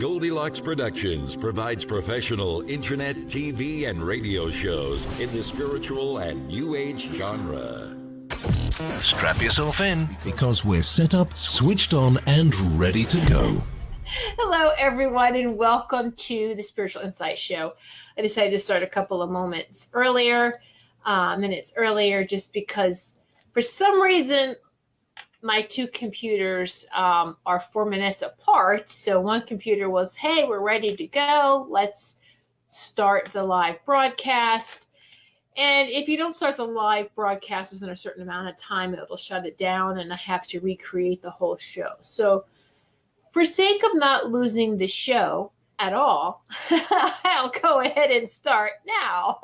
Goldylocks Productions provides professional internet, TV, and radio shows in the spiritual and New Age genre. Strap yourself in because we're set up, switched on, and ready to go. Hello, everyone, and welcome to the Spiritual Insight Show. I decided to start a couple of minutes earlier just because for some reason my two computers are 4 minutes apart. So one computer was, hey, we're ready to go. Let's start the live broadcast. And if you don't start the live broadcast within a certain amount of time, it'll shut it down and I have to recreate the whole show. So for sake of not losing the show at all, I'll go ahead and start now.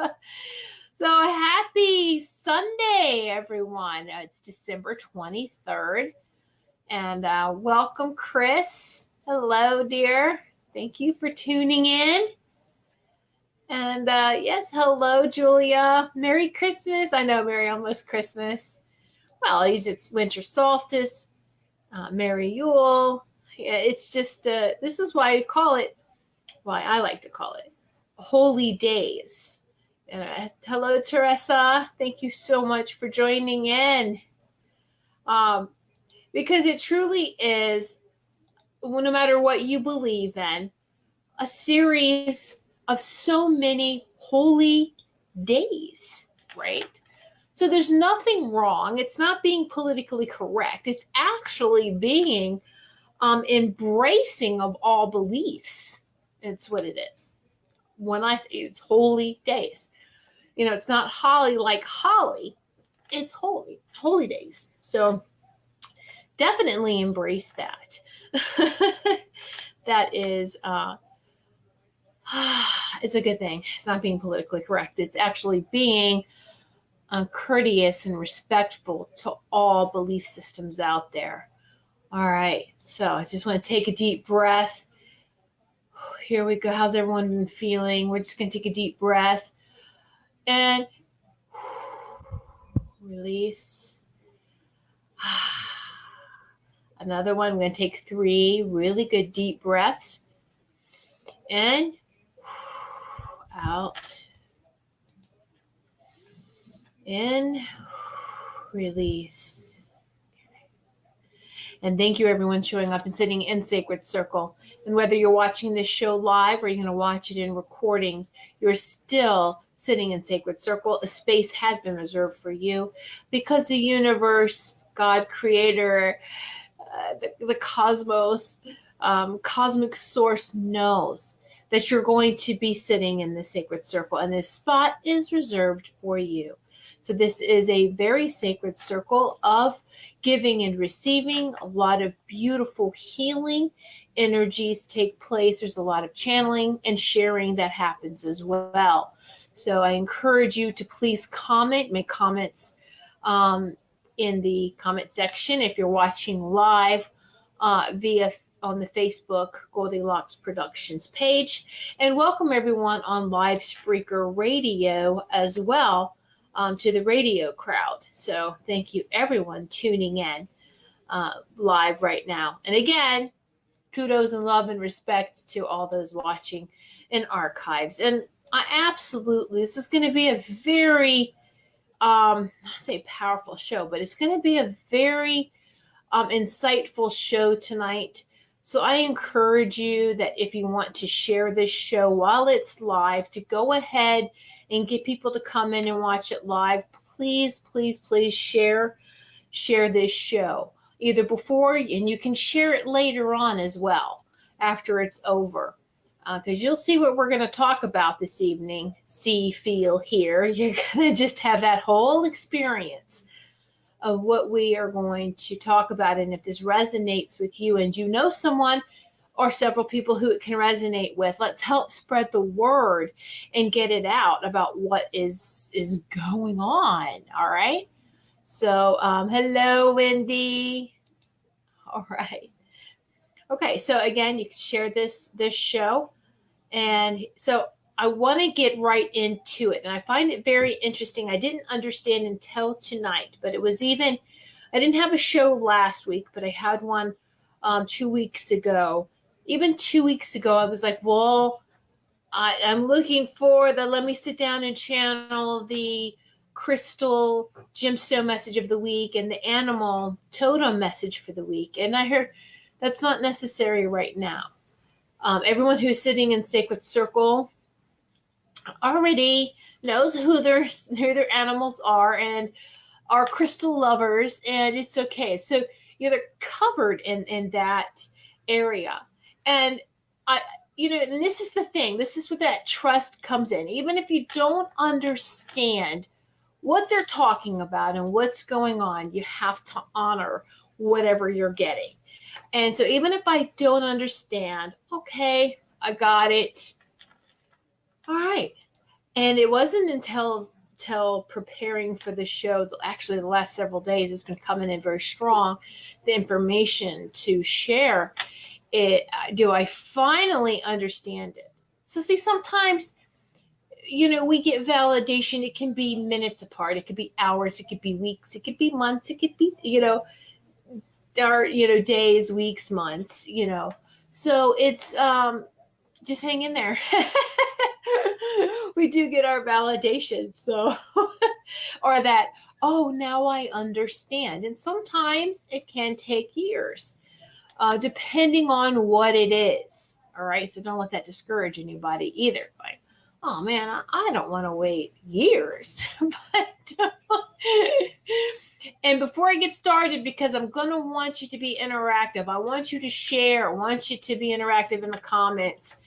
So happy Sunday, everyone. It's December 23rd. And welcome, Chris. Hello, dear. Thank you for tuning in. And yes, hello, Julia. Merry Christmas. I know, Merry almost Christmas. Well, it's winter solstice. Merry Yule. Yeah, it's just, this is why I like to call it holy days. Hello, Teresa. Thank you so much for joining in. Because it truly is, no matter what you believe in, a series of so many holy days, right? So there's nothing wrong. It's not being politically correct. It's actually being embracing of all beliefs. It's what it is. When I say it's holy days, it's not holly like holly. It's holy days. So definitely embrace that. That is, it's a good thing. It's not being politically correct. It's actually being courteous and respectful to all belief systems out there. All right. So I just want to take a deep breath. Here we go. How's everyone been feeling? We're just going to take a deep breath and release. Another one. I'm going to take 3 really good deep breaths. In, out, in, release. And thank you, everyone, showing up and sitting in Sacred Circle. And whether you're watching this show live or you're going to watch it in recordings, you're still sitting in Sacred Circle. A space has been reserved for you because the universe, God, Creator, the cosmos, cosmic source knows that you're going to be sitting in the Sacred Circle. And this spot is reserved for you. So this is a very sacred circle of giving and receiving. A lot of beautiful healing energies take place. There's a lot of channeling and sharing that happens as well. So I encourage you to please comment, make comments in the comment section if you're watching live via on the Facebook Goldylocks Productions page. And welcome everyone on live Spreaker Radio as well. To the radio crowd. So thank you everyone tuning in live right now. And again, kudos and love and respect to all those watching in archives. And this is going to be a very, I say powerful show, but it's going to be a very insightful show tonight. So I encourage you that if you want to share this show while it's live, to go ahead and get people to come in and watch it live. Please, please, please share this show either before, and you can share it later on as well after it's over. Because you'll see what we're going to talk about this evening. See, feel, hear. You're going to just have that whole experience of what we are going to talk about. And if this resonates with you and you know someone or several people who it can resonate with, let's help spread the word and get it out about what is going on. All right. So, hello, Wendy. All right. Okay. So again, you can share this show. And so I want to get right into it. And I find it very interesting. I didn't understand until tonight, but I didn't have a show last week, but I had one 2 weeks ago. even 2 weeks ago, I was like, well, I'm looking for let me sit down and channel the crystal gemstone message of the week and the animal totem message for the week. And I heard that's not necessary right now. Everyone who's sitting in Sacred Circle already knows who their animals are and are crystal lovers, and it's okay. So they're covered in that area. And and this is the thing. This is where that trust comes in. Even if you don't understand what they're talking about and what's going on, you have to honor whatever you're getting. And so even if I don't understand, okay, I got it. All right. And it wasn't until preparing for the show, actually the last several days, it's been coming in very strong, the information to share do I finally understand it? So see, sometimes, we get validation. It can be minutes apart. It could be hours. It could be weeks. It could be months. It could be, days, weeks, months, So it's just hang in there. We do get our validation. So, or that, oh, now I understand. And sometimes it can take years. Depending on what it is. All right. So don't let that discourage anybody either. Like, oh man, I don't want to wait years. And before I get started, because I'm going to want you to be interactive, I want you to share, I want you to be interactive in the comments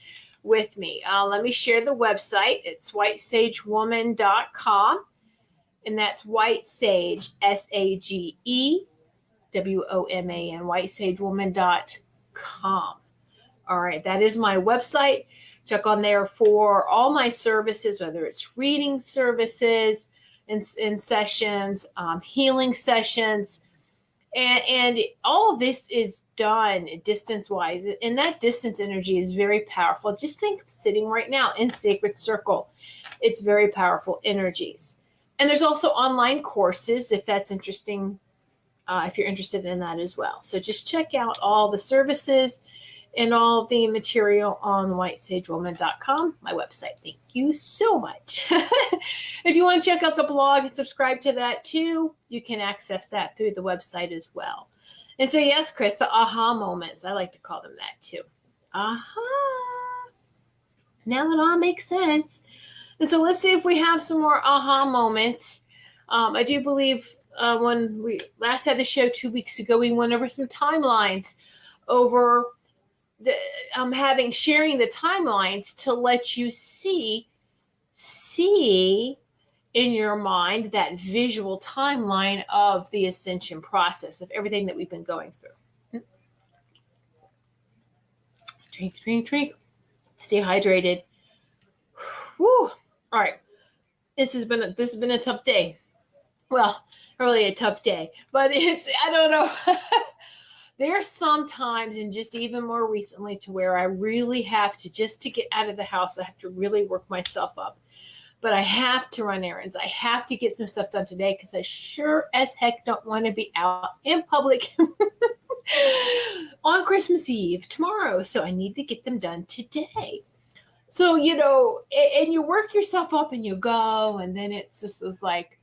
with me. Let me share the website. It's whitesagewoman.com. And that's White Sage, SAGE. WOMAN, whitesagewoman.com. All right, that is my website. Check on there for all my services, whether it's reading services and sessions, healing sessions, and all of this is done distance-wise. And that distance energy is very powerful. Just think sitting right now in Sacred Circle. It's very powerful energies. And there's also online courses if that's interesting. If you're interested in that as well. So just check out all the services and all the material on whitesagewoman.com, my website. Thank you so much. If you want to check out the blog and subscribe to that too, you can access that through the website as well. And so yes, Chris, the aha moments, I like to call them that too. Aha. Now it all makes sense. And so let's see if we have some more aha moments. I do believe when we last had the show 2 weeks ago, we went over some timelines over sharing the timelines to let you see in your mind that visual timeline of the ascension process of everything that we've been going through. Drink. Stay hydrated. Woo. All right. This has been a tough day. Well, really a tough day, but I don't know. There's some times, and just even more recently, to where I really have to, just to get out of the house, I have to really work myself up. But I have to run errands. I have to get some stuff done today because I sure as heck don't want to be out in public on Christmas Eve tomorrow. So I need to get them done today. So, and you work yourself up and you go, and then it's just like,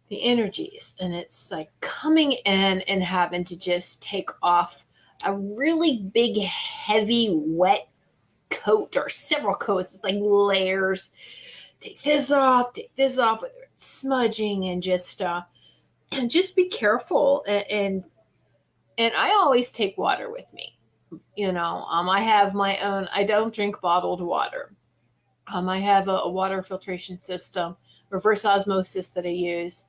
the energies, and it's like coming in and having to just take off a really big, heavy, wet coat or several coats. It's like layers. Take this off, whether it's smudging, and just be careful. And I always take water with me. I have my own. I don't drink bottled water. I have a water filtration system, reverse osmosis that I use.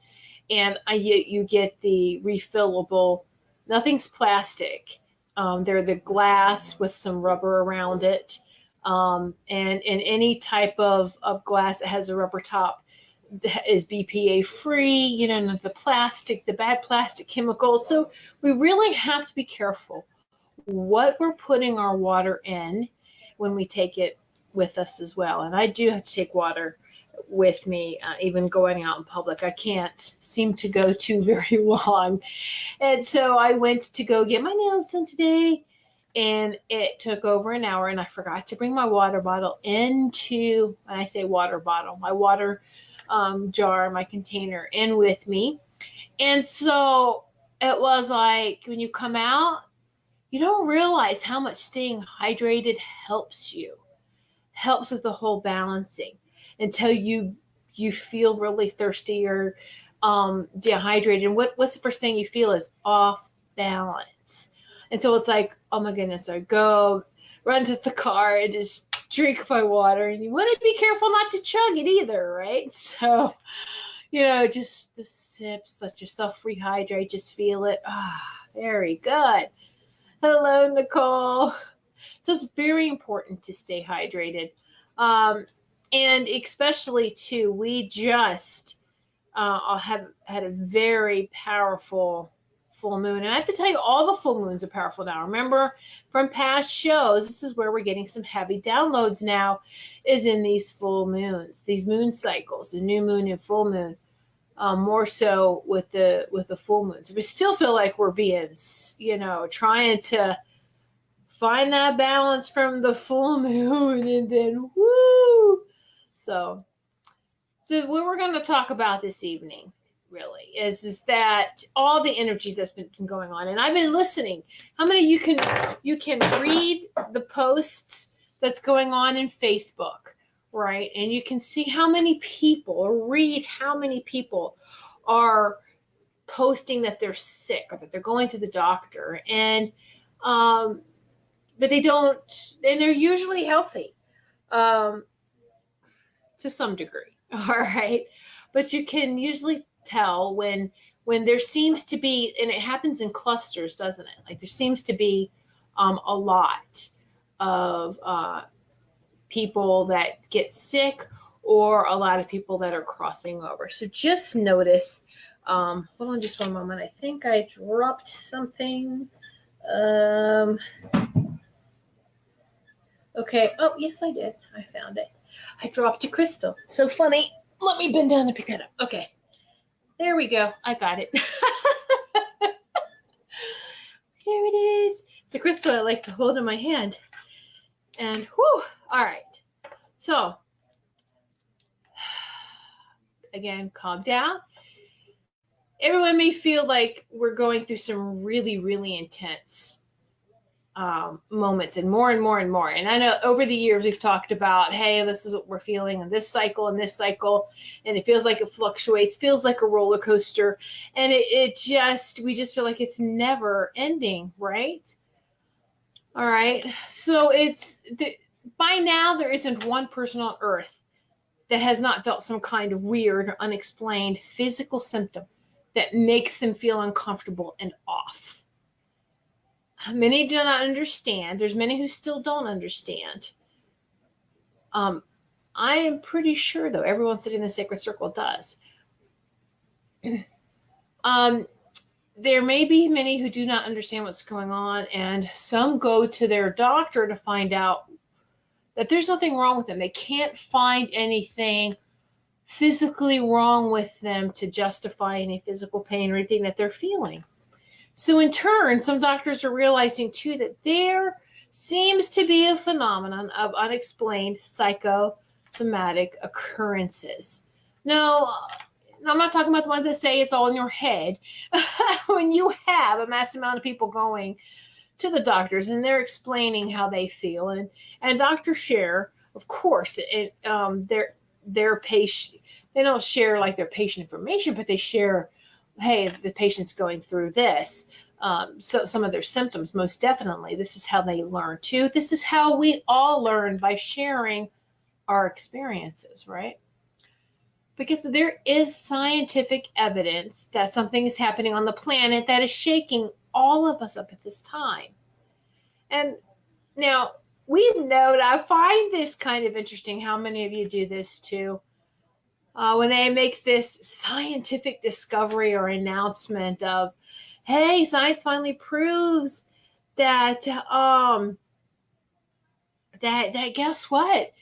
And you get the refillable, nothing's plastic. They're the glass with some rubber around it. And any type of glass that has a rubber top is BPA free, the bad plastic chemicals. So we really have to be careful what we're putting our water in when we take it with us as well. And I do have to take water with me, even going out in public. I can't seem to go too very long. And so I went to go get my nails done today. And it took over an hour, and I forgot to bring my water bottle into, when I say water bottle, my water jar, my container in with me. And so it was like, when you come out, you don't realize how much staying hydrated helps you, helps with the whole balancing until you feel really thirsty or dehydrated. And what's the first thing you feel is off balance. And so it's like, oh my goodness, I go run to the car and just drink my water. And you want to be careful not to chug it either, right? So, just the sips, let yourself rehydrate, just feel it. Very good. Hello, Nicole. So it's very important to stay hydrated. And especially too, we just have had a very powerful full moon. And I have to tell you, all the full moons are powerful now. Remember from past shows, this is where we're getting some heavy downloads now, is in these full moons, these moon cycles, the new moon and full moon, more so with the full moons. We still feel like we're being, trying to find that balance from the full moon, and then woo. So what we're going to talk about this evening really is that all the energies that's been going on. And I've been listening. How many of you can read the posts that's going on in Facebook, right? And you can see how many people, or read how many people are posting that they're sick or that they're going to the doctor, and but they don't, and they're usually healthy to some degree. All right. But you can usually tell when there seems to be, and it happens in clusters, doesn't it? Like there seems to be a lot of people that get sick, or a lot of people that are crossing over. So just notice, hold on just one moment. I think I dropped something. Okay. Oh, yes, I did. I found it. I dropped a crystal. So funny. Let me bend down and pick it up. Okay. There we go. I got it. Here it is. It's a crystal I like to hold in my hand. And whew. All right. So, again, calm down. Everyone may feel like we're going through some really, really intense moments, and more and more and more. And I know over the years we've talked about, hey, this is what we're feeling in this cycle and this cycle, and it feels like it fluctuates, feels like a roller coaster, and we just feel like it's never ending, right? All right. So by now there isn't one person on earth that has not felt some kind of weird or unexplained physical symptom that makes them feel uncomfortable and off. Many do not understand. There's many who still don't understand. I am pretty sure, though, everyone sitting in the sacred circle does. There may be many who do not understand what's going on, and some go to their doctor to find out that there's nothing wrong with them. They can't find anything physically wrong with them to justify any physical pain or anything that they're feeling. So in turn, some doctors are realizing too that there seems to be a phenomenon of unexplained psychosomatic occurrences. No, I'm not talking about the ones that say it's all in your head. When you have a massive amount of people going to the doctors and they're explaining how they feel, and doctors share, of course, their patient. They don't share like their patient information, but they share, hey, the patient's going through this. So some of their symptoms, most definitely. This is how they learn too. This is how we all learn, by sharing our experiences, right? Because there is scientific evidence that something is happening on the planet that is shaking all of us up at this time. And now I find this kind of interesting how many of you do this too. When they make this scientific discovery or announcement of, hey, science finally proves that that guess what?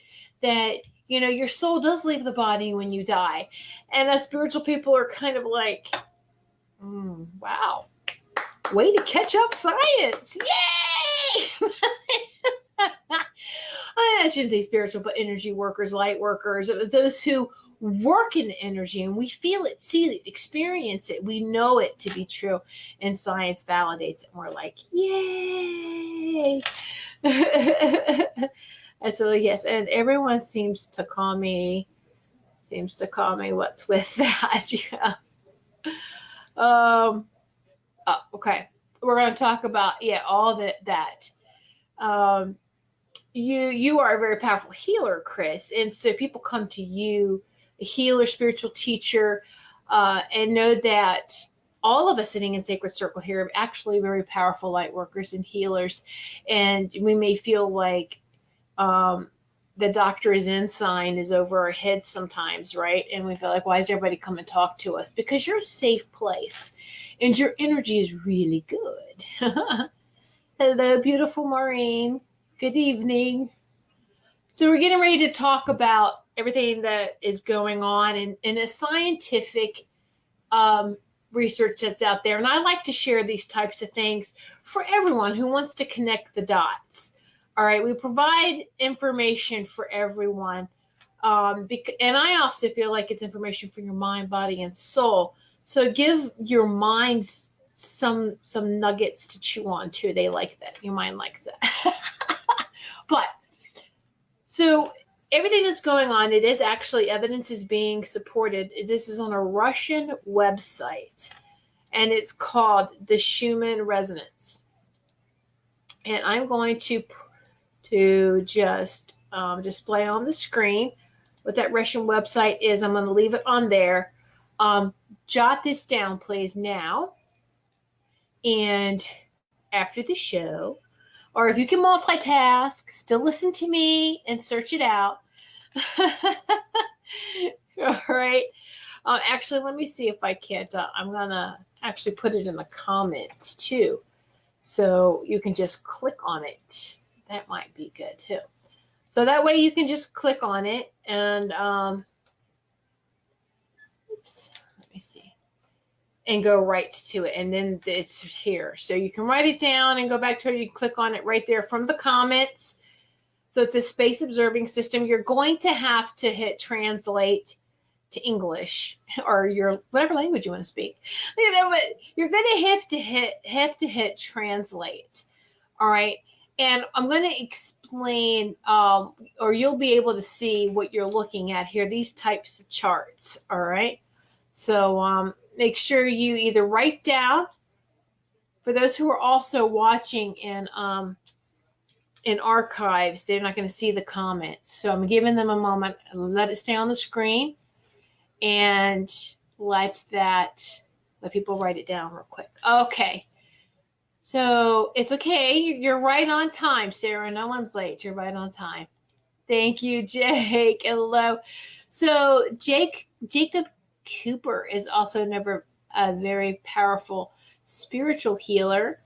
That, your soul does leave the body when you die. And us spiritual people are kind of like, wow, way to catch up science. Yay! I shouldn't say spiritual, but energy workers, light workers, those who work in the energy, and we feel it, see it, experience it. We know it to be true, and science validates it. And we're like, yay. And so, yes, and everyone seems to call me what's with that. Yeah. Okay. We're going to talk about, all that. You are a very powerful healer, Chris. And so people come to you, a healer, spiritual teacher, and know that all of us sitting in Sacred Circle here are actually very powerful light workers and healers. And we may feel like the doctor is in sign is over our heads sometimes, right? And we feel like, why does everybody come and talk to us? Because you're a safe place and your energy is really good. Hello, beautiful Maureen. Good evening. So we're getting ready to talk about everything that is going on in a scientific research that's out there. And I like to share these types of things for everyone who wants to connect the dots. All right, we provide information for everyone. And I also feel like it's information for your mind, body, and soul. So give your mind some nuggets to chew on too. They like that. Your mind likes that. But so everything that's going on, it is actually evidence is being supported. This is on a Russian website, and it's called the Schumann Resonance. And I'm going to just display on the screen what that Russian website is. I'm going to leave it on there. Jot this down, please, now and after the show. Or if you can multitask, still listen to me and search it out. All right. Actually, let me see if I can't. I'm going to actually put it in the comments too. So you can just click on it. That might be good too. So that way you can just click on it and, let me see. And go right to it. And then it's here. So you can write it down and go back to it. You can click on it right there from the comments. So it's a space observing system. You're going to have to hit translate to English or your whatever language you want to speak. But you're going to have to hit translate. All right. And I'm going to explain, or you'll be able to see what you're looking at here, these types of charts. All right. So, make sure you either write down, for those who are also watching in archives, they're not going to see the comments. So I'm giving them a moment, let it stay on the screen, and let people write it down real quick. Okay. So it's okay. You're right on time, Sarah. No one's late. You're right on time. Thank you, Jake. Hello. So Jacob Cooper is also a very powerful spiritual healer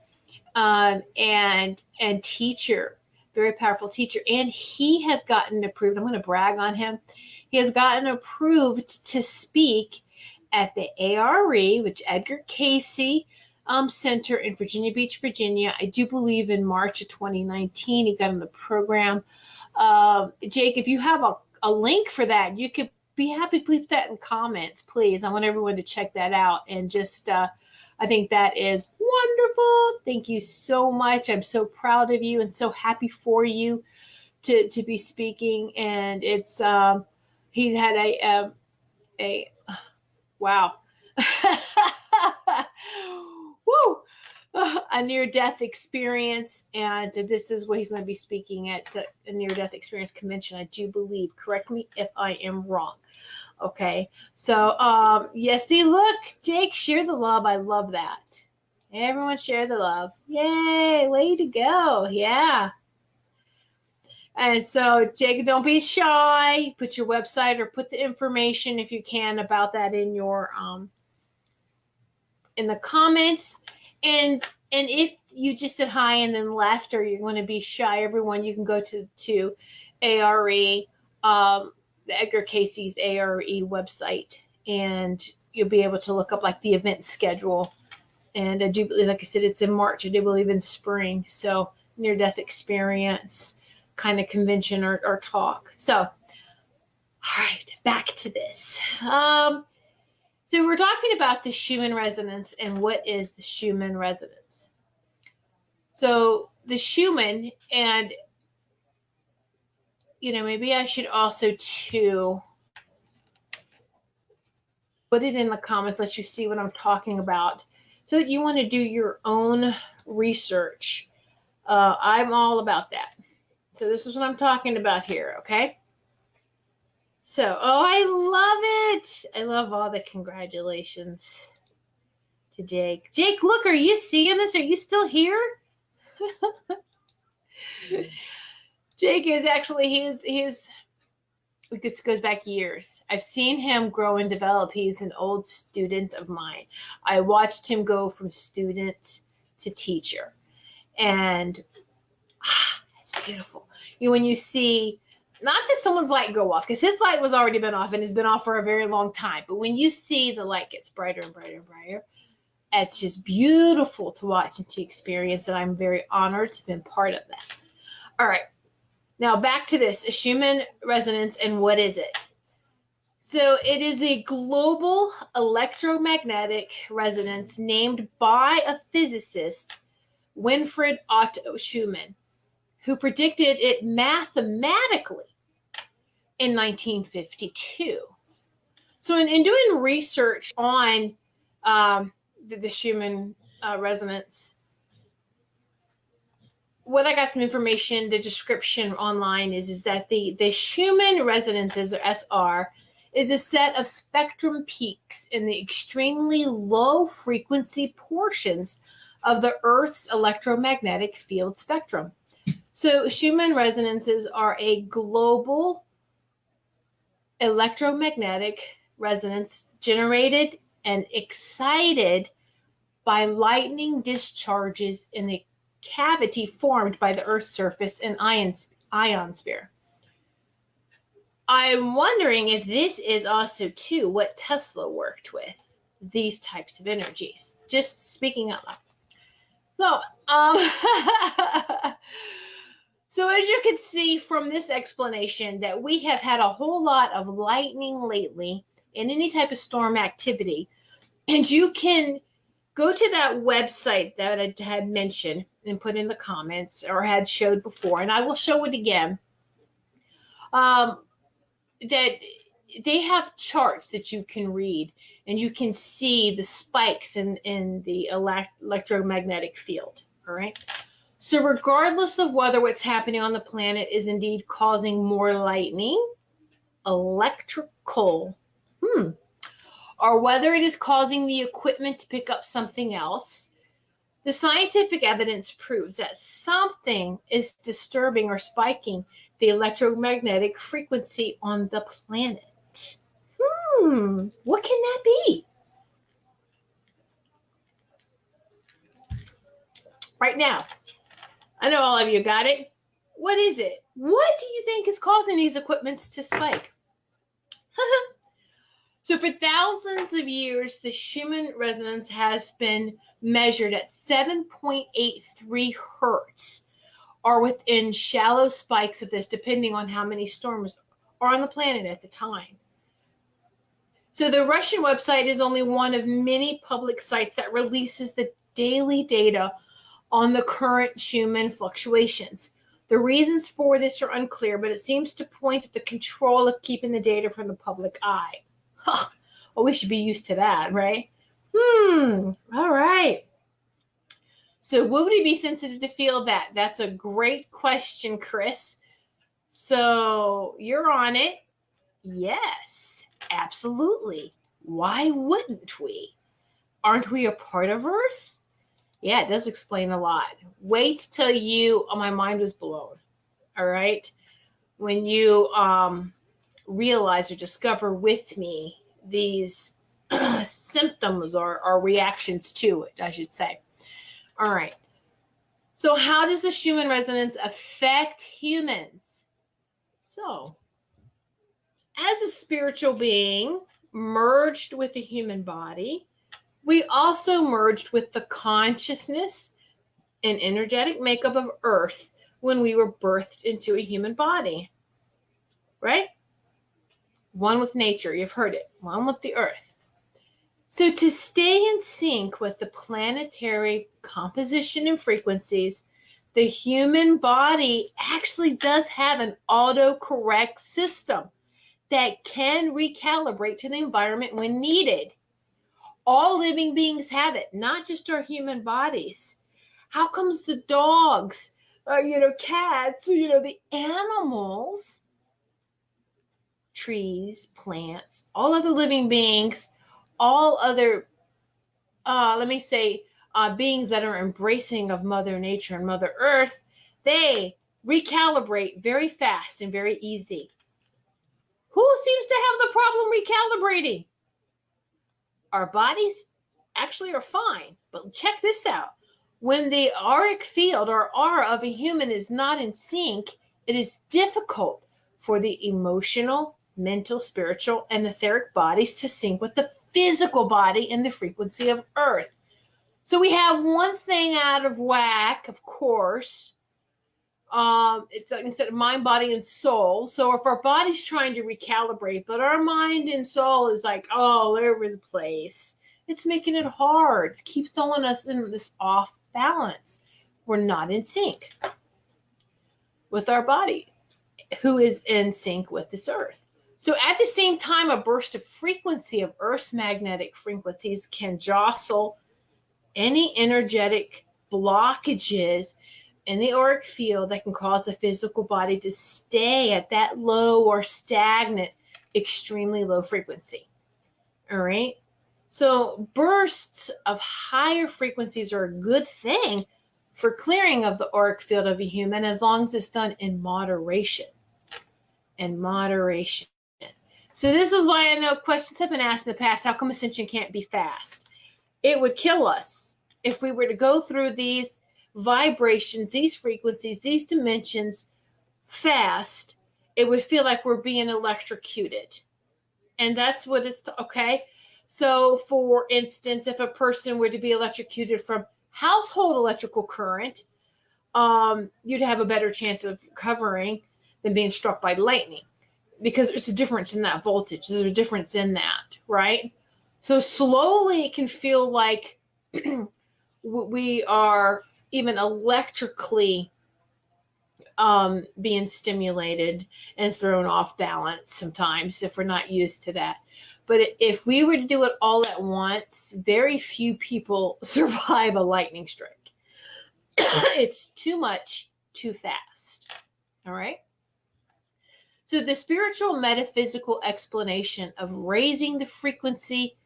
and teacher, very powerful teacher. And he has gotten approved. I'm going to brag on him. He has gotten approved to speak at the ARE, which Edgar Casey Center in Virginia Beach, Virginia. I do believe in March of 2019. He got in the program. Jake, if you have a link for that, you could be happy to put that in comments, please. I want everyone to check that out. And just, I think that is wonderful. Thank you so much. I'm so proud of you and so happy for you to be speaking. And it's, he's had a wow. Woo! A near-death experience, and this is what he's going to be speaking at a near-death experience convention, I do believe. Correct me if I am wrong. Okay, so yes, see, look, Jake, share the love. I love that. Everyone share the love. Yay, way to go. Yeah. And so, Jake, don't be shy. Put your website or put the information, if you can, about that in your in the comments. And if you just said hi and then left, or you're going to be shy, everyone, you can go to ARE, the Edgar Casey's ARE website, and you'll be able to look up like the event schedule. And I do believe, like I said, it's in March. I do believe in spring. So near-death experience kind of convention or talk. So, all right, back to this. So we're talking about the Schumann resonance and what is the Schumann resonance. So the Schumann, and maybe I should also too put it in the comments, let you see what I'm talking about, so that you want to do your own research. I'm all about that. So this is what I'm talking about here, okay? So, I love it. I love all the congratulations to Jake. Jake, look, are you seeing this? Are you still here? Jake is actually, he's this goes back years. I've seen him grow and develop. He's an old student of mine. I watched him go from student to teacher. And that's beautiful. When you see, not that someone's light go off, because his light was already been off and has been off for a very long time. But when you see the light gets brighter and brighter and brighter, it's just beautiful to watch and to experience. And I'm very honored to have been part of that. All right. Now back to this, a Schumann resonance, and what is it? So it is a global electromagnetic resonance named by a physicist, Winfried Otto Schumann, who predicted it mathematically in 1952. So in doing research on the Schumann resonance, what I got some information, the description online is that the Schumann resonances, or SR, is a set of spectrum peaks in the extremely low frequency portions of the Earth's electromagnetic field spectrum. So Schumann resonances are a global electromagnetic resonance generated and excited by lightning discharges in the cavity formed by the Earth's surface and ionosphere. I'm wondering if this is also, too, what Tesla worked with, these types of energies. Just speaking out loud. So, so as you can see from this explanation, that we have had a whole lot of lightning lately in any type of storm activity. And you can go to that website that I had mentioned and put in the comments, or had showed before, and I will show it again. That they have charts that you can read, and you can see the spikes in the electromagnetic field. All right. So regardless of whether what's happening on the planet is indeed causing more lightning, electrical, or whether it is causing the equipment to pick up something else, the scientific evidence proves that something is disturbing or spiking the electromagnetic frequency on the planet. What can that be? Right now, I know all of you got it. What is it? What do you think is causing these equipments to spike? So for thousands of years, the Schumann resonance has been measured at 7.83 hertz, or within shallow spikes of this, depending on how many storms are on the planet at the time. So the Russian website is only one of many public sites that releases the daily data on the current Schumann fluctuations. The reasons for this are unclear, but it seems to point at the control of keeping the data from the public eye. Well, we should be used to that, right? All right. So would we be sensitive to feel that? That's a great question, Chris. So you're on it. Yes, absolutely. Why wouldn't we? Aren't we a part of Earth? Yeah, it does explain a lot. Wait till you, my mind was blown. All right. When you realize or discover with me these symptoms or reactions to it, I should say. All right. So how does the Schumann resonance affect humans? So, as a spiritual being merged with the human body, we also merged with the consciousness and energetic makeup of Earth when we were birthed into a human body, right? One with nature, you've heard it, one with the Earth. So to stay in sync with the planetary composition and frequencies, the human body actually does have an autocorrect system that can recalibrate to the environment when needed. All living beings have it, not just our human bodies. How comes the dogs, cats, the animals, trees, plants, all other living beings, all other, beings that are embracing of Mother Nature and Mother Earth, they recalibrate very fast and very easy. Who seems to have the problem recalibrating? Our bodies actually are fine, but check this out. When the auric field or aura of a human is not in sync, it is difficult for the emotional, mental, spiritual, and etheric bodies to sync with the physical body and the frequency of Earth. So we have one thing out of whack, of course. It's like instead of mind, body, and soul. So if our body's trying to recalibrate, but our mind and soul is like all over the place, it's making it hard. It keeps throwing us in this off balance. We're not in sync with our body, who is in sync with this Earth. So at the same time, a burst of frequency of Earth's magnetic frequencies can jostle any energetic blockages in the auric field that can cause the physical body to stay at that low or stagnant, extremely low frequency. All right. So bursts of higher frequencies are a good thing for clearing of the auric field of a human, as long as it's done in moderation. In moderation. So this is why I know questions have been asked in the past. How come ascension can't be fast? It would kill us if we were to go through these vibrations, these frequencies, these dimensions fast. It would feel like we're being electrocuted. And that's what it's, okay? So for instance, if a person were to be electrocuted from household electrical current, you'd have a better chance of recovering than being struck by lightning, because there's a difference in that voltage. There's a difference in that, right? So slowly it can feel like we are even electrically being stimulated and thrown off balance sometimes if we're not used to that. But if we were to do it all at once, very few people survive a lightning strike. It's too much, too fast. All right? So the spiritual metaphysical explanation of raising the frequency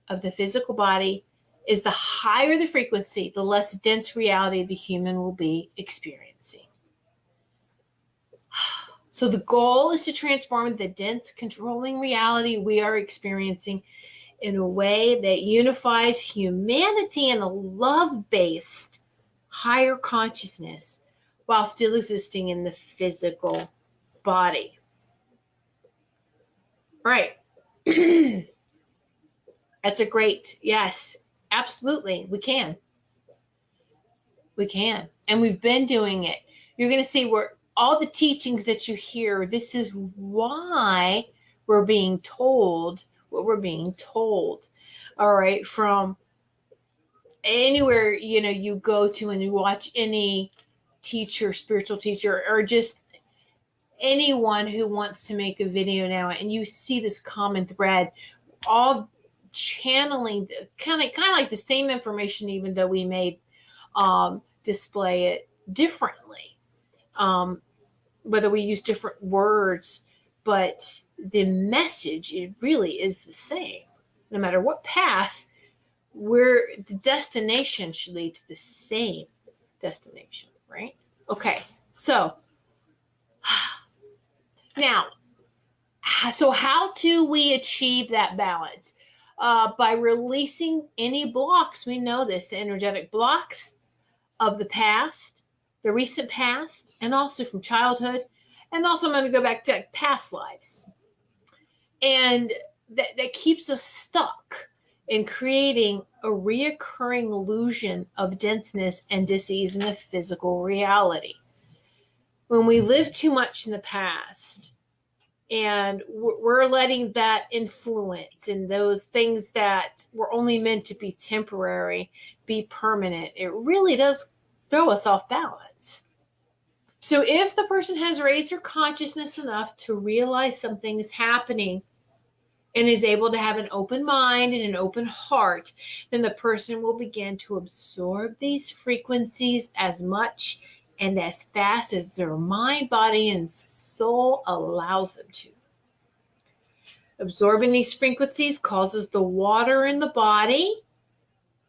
of the physical body is the higher the frequency, the less dense reality the human will be experiencing. So the goal is to transform the dense, controlling reality we are experiencing in a way that unifies humanity in a love-based higher consciousness while still existing in the physical body. Right. That's a great, yes, absolutely. We can. We can. And we've been doing it. You're going to see where all the teachings that you hear, this is why we're being told what we're being told. All right. From anywhere, you go to and you watch any teacher, spiritual teacher, or just anyone who wants to make a video now, and you see this common thread, all channeling kind of like the same information, even though we may display it differently, whether we use different words, but the message, it really is the same. No matter what path, the destination should lead to the same destination, right? Okay, so now, so how do we achieve that balance? By releasing any blocks. We know this, the energetic blocks of the past, the recent past, and also from childhood. And also I'm going to go back to past lives. And that keeps us stuck in creating a reoccurring illusion of denseness and disease in the physical reality. When we live too much in the past and we're letting that influence and those things that were only meant to be temporary be permanent, it really does throw us off balance. So if the person has raised their consciousness enough to realize something is happening and is able to have an open mind and an open heart, then the person will begin to absorb these frequencies as much and as fast as their mind, body, and soul allows them to. Absorbing these frequencies causes the water in the body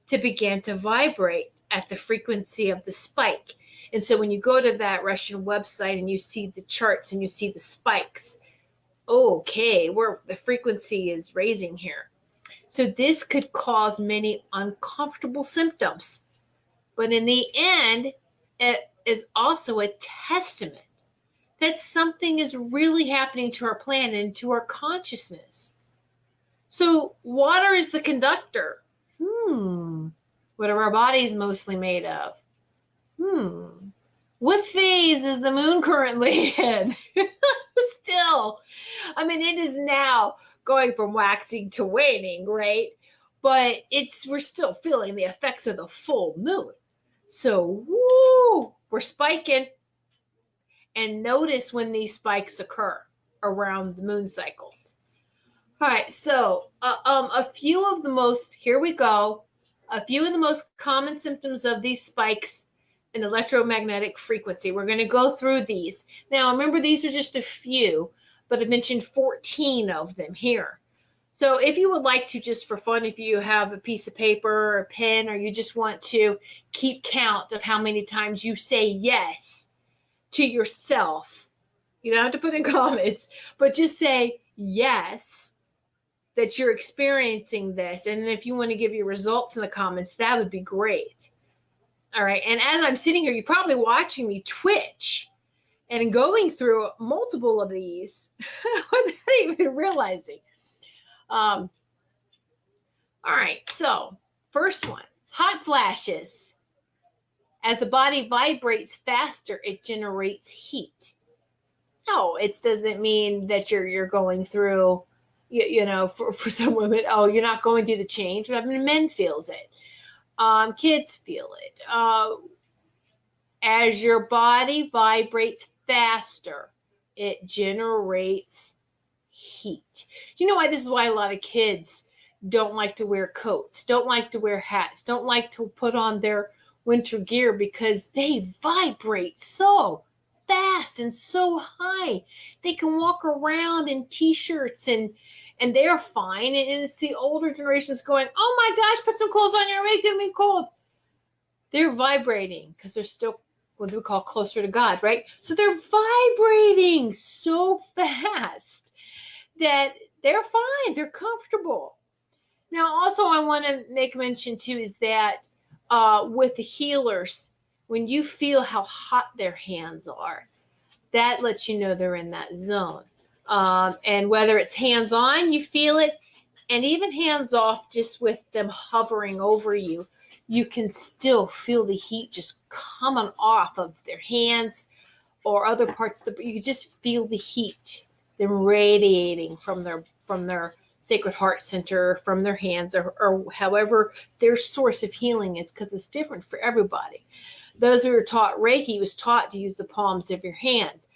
to begin to vibrate at the frequency of the spike. And so when you go to that Russian website and you see the charts and you see the spikes, okay, where the frequency is raising here. So this could cause many uncomfortable symptoms. But in the end, it is also a testament that something is really happening to our planet and to our consciousness. So water is the conductor. What are our bodies mostly made of? What phase is the moon currently in? Still, I mean, it is now going from waxing to waning, right? But we're still feeling the effects of the full moon. So, we're spiking. And notice when these spikes occur around the moon cycles. All right, so a few of the most common symptoms of these spikes in electromagnetic frequency. We're going to go through these. Now, remember, these are just a few, but I mentioned 14 of them here. So if you would like to, just for fun, if you have a piece of paper or a pen, or you just want to keep count of how many times you say yes to yourself, you don't have to put in comments, but just say yes, that you're experiencing this. And if you want to give your results in the comments, that would be great. All right. And as I'm sitting here, you're probably watching me twitch and going through multiple of these without even realizing. All right. So first one, hot flashes. As the body vibrates faster, it generates heat. No, it doesn't mean that you're going through, for some women, you're not going through the change, but I mean, men feels it. Kids feel it. As your body vibrates faster, it generates heat. Do you know why? This is why a lot of kids don't like to wear coats, don't like to wear hats, don't like to put on their winter gear, because they vibrate so fast and so high. They can walk around in t-shirts and they're fine. And it's the older generations going, oh my gosh, put some clothes on, you're making me cold. They're vibrating because they're still what we call closer to God, right? So they're vibrating so fast that they're fine. They're comfortable. Now, also, I want to make mention too is that with the healers, when you feel how hot their hands are, that lets you know they're in that zone. And whether it's hands on, you feel it, and even hands off, just with them hovering over you, you can still feel the heat just coming off of their hands or other parts of you can just feel the heat, them radiating from their Sacred Heart Center, from their hands, or however their source of healing is, because it's different for everybody. Those who are taught Reiki was taught to use the palms of your hands.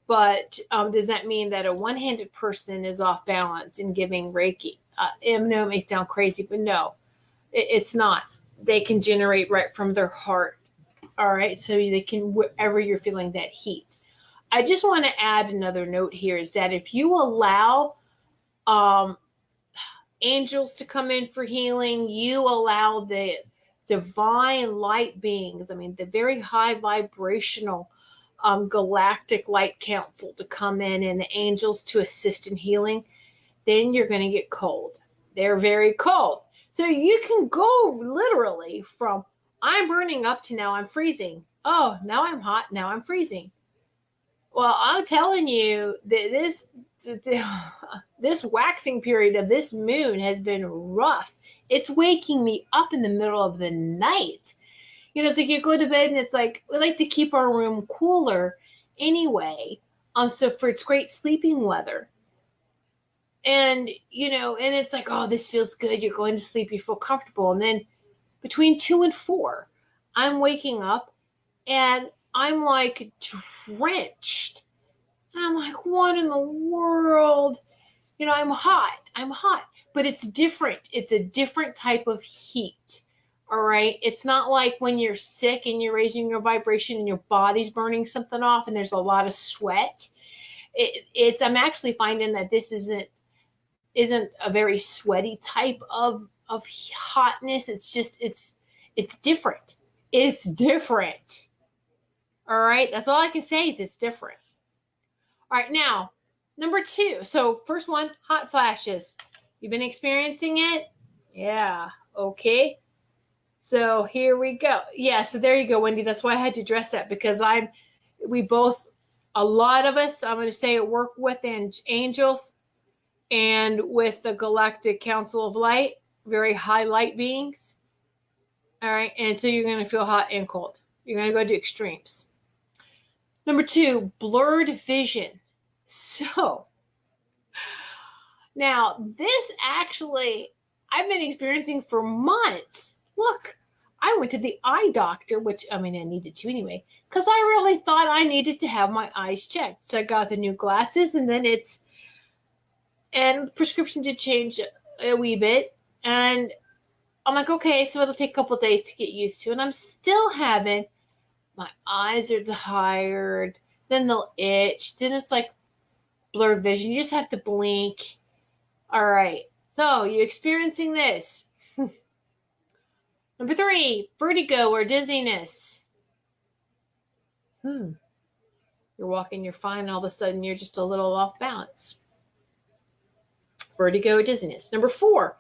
But does that mean that a one-handed person is off balance in giving Reiki? I know it may sound crazy, but no, it's not. They can generate right from their heart. All right, so they can, wherever you're feeling that heat. I just want to add another note here is that if you allow angels to come in for healing, you allow the divine light beings, the very high vibrational galactic light council to come in and the angels to assist in healing, then you're going to get cold. They're very cold. So you can go literally from I'm burning up to now I'm freezing. Oh, now I'm hot. Now I'm freezing. Well, I'm telling you that this waxing period of this moon has been rough It's waking me up in the middle of the night. It's like you go to bed and it's like, we like to keep our room cooler anyway. So for it's great sleeping weather. And, and it's like, oh, this feels good. You're going to sleep. You feel comfortable. And then between 2 and 4, I'm waking up and I'm like drenched. And I'm like, what in the world? I'm hot, but it's different. It's a different type of heat. All right. It's not like when you're sick and you're raising your vibration and your body's burning something off and there's a lot of sweat. I'm actually finding that this isn't a very sweaty type of hotness. It's just, it's different. It's different. All right. That's all I can say is it's different. All right. Now, number 2. So first one, hot flashes. You've been experiencing it? Yeah. Okay. So here we go. Yeah. So there you go, Wendy. That's why I had to address that, because a lot of us, I'm going to say, work with angels and with the Galactic Council of Light, very high light beings. All right. And so you're going to feel hot and cold. You're going to go to extremes. Number 2, blurred vision. So now this actually I've been experiencing for months. Look, I went to the eye doctor, which I needed to anyway, because I really thought I needed to have my eyes checked. So I got the new glasses, and then the prescription did change a wee bit. And I'm like, okay, so it'll take a couple of days to get used to. And I'm still having, my eyes are tired, then they'll itch, then it's like blurred vision. You just have to blink. All right. So you're experiencing this. Number 3, vertigo or dizziness. You're walking, you're fine, and all of a sudden you're just a little off balance. Vertigo or dizziness. Number 4,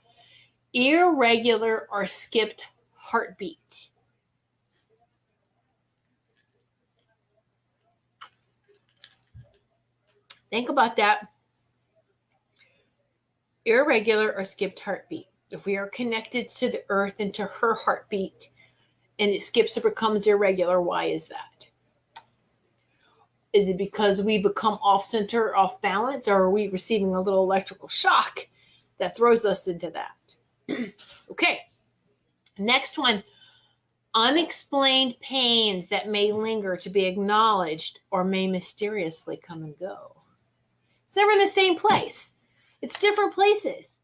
irregular or skipped heartbeat. Think about that. Irregular or skipped heartbeat. If we are connected to the earth and to her heartbeat and it skips or becomes irregular, why is that? Is it because we become off center, off balance, or are we receiving a little electrical shock that throws us into that? Okay. Next one, unexplained pains that may linger to be acknowledged or may mysteriously come and go. It's never in the same place. It's different places.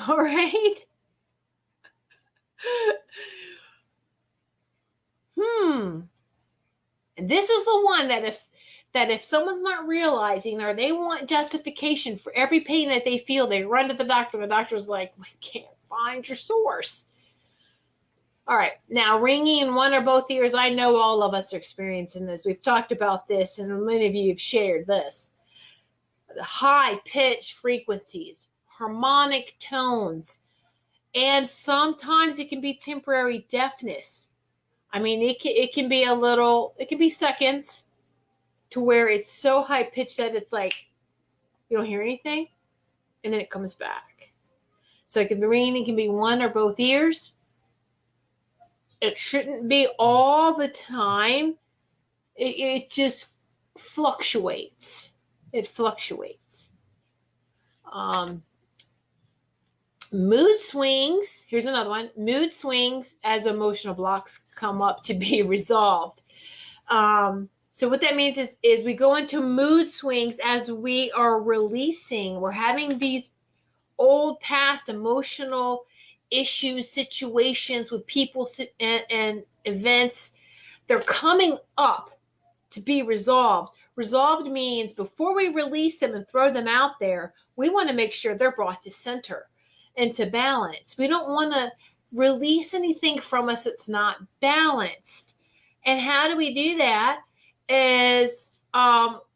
All right. And this is the one that if someone's not realizing, or they want justification for every pain that they feel, they run to the doctor. The doctor's like, we can't find your source. All right. Now, ringing in one or both ears. I know all of us are experiencing this. We've talked about this, and many of you have shared this. The high-pitched frequencies, harmonic tones, and sometimes it can be temporary deafness. It can be it can be seconds to where it's so high-pitched that it's like you don't hear anything, and then it comes back. So it can be ringing, it can be one or both ears. It shouldn't be all the time. It just fluctuates. It fluctuates. Mood swings. Here's another one. Mood swings as emotional blocks come up to be resolved. So what that means is we go into mood swings as we are releasing. We're having these old past emotional issues, situations with people and events. They're coming up to be resolved. Resolved means before we release them and throw them out there, we want to make sure they're brought to center and to balance. We don't want to release anything from us that's not balanced. And how do we do that? Is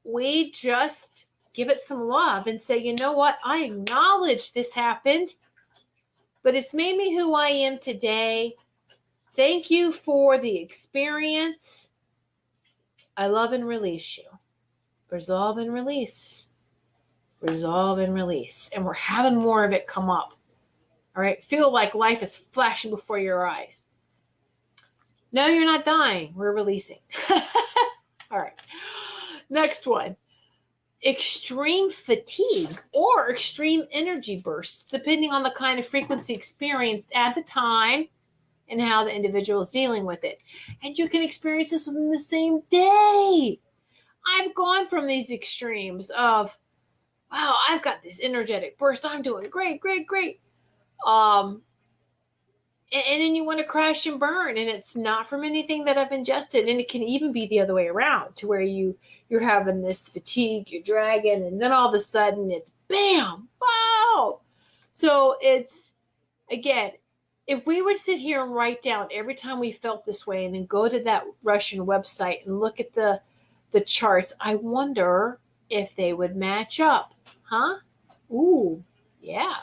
we just give it some love and say, you know what? I acknowledge this happened, but it's made me who I am today. Thank you for the experience. I love and release you. Resolve and release. Resolve and release. And we're having more of it come up. All right. Feel like life is flashing before your eyes. No, you're not dying. We're releasing. All right. Next one. Extreme fatigue or extreme energy bursts, depending on the kind of frequency experienced at the time and how the individual is dealing with it. And you can experience this within the same day. I've gone from these extremes of, wow, I've got this energetic burst. I'm doing great, great, great. And then you want to crash and burn, and it's not from anything that I've ingested. And it can even be the other way around, to where you're having this fatigue, you're dragging, and then all of a sudden it's bam, wow. So it's, again, if we would sit here and write down every time we felt this way and then go to that Russian website and look at the charts, I wonder if they would match up. Huh? Ooh, yeah.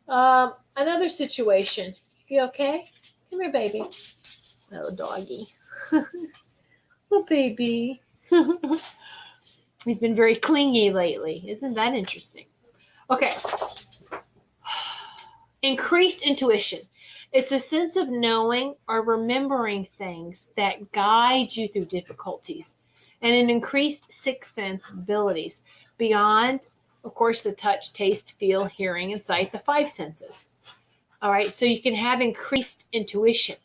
Another situation. You okay? Come here, baby. Little doggy. Little baby. He's been very clingy lately. Isn't that interesting? Okay. Increased intuition. It's a sense of knowing or remembering things that guide you through difficulties, and an increased sixth sense abilities beyond, of course, the touch, taste, feel, hearing, and sight, the five senses. All right, so you can have increased intuition.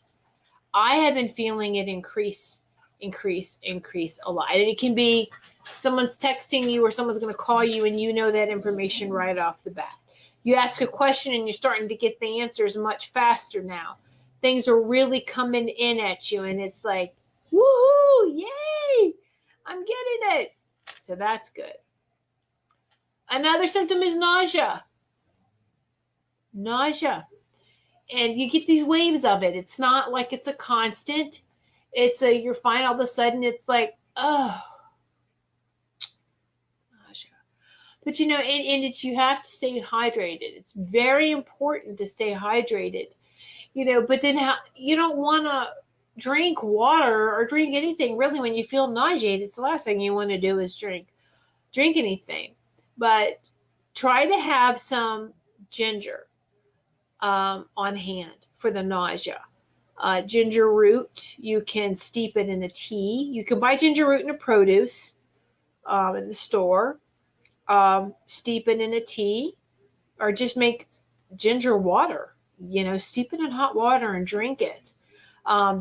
I have been feeling it increase a lot. And it can be someone's texting you or someone's going to call you and you know that information right off the bat. You ask a question and you're starting to get the answers much faster now. Things are really coming in at you and it's like, woohoo, yay, I'm getting it. So that's good. Another symptom is nausea. Nausea. And you get these waves of it. It's not like it's a constant. You're fine. All of a sudden, it's like, oh, nausea. But and you have to stay hydrated. It's very important to stay hydrated. But then you don't want to drink water or drink anything really when you feel nauseated. It's the last thing you want to do is drink anything. But try to have some ginger on hand for the nausea. Ginger root, you can steep it in a tea. You can buy ginger root in a produce in the store. Steep it in a tea, or just make ginger water. Steep it in hot water and drink it.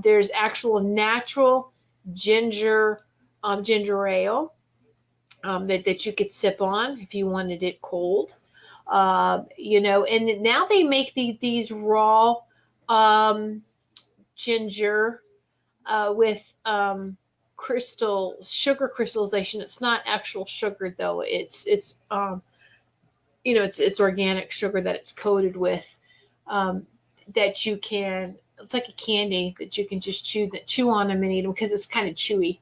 There's actual natural ginger ale that you could sip on if you wanted it cold. And now they make these raw ginger with sugar crystallization. It's not actual sugar though. It's organic sugar that it's coated with, that you can, it's like a candy that you can just chew on them and eat them because it's kind of chewy.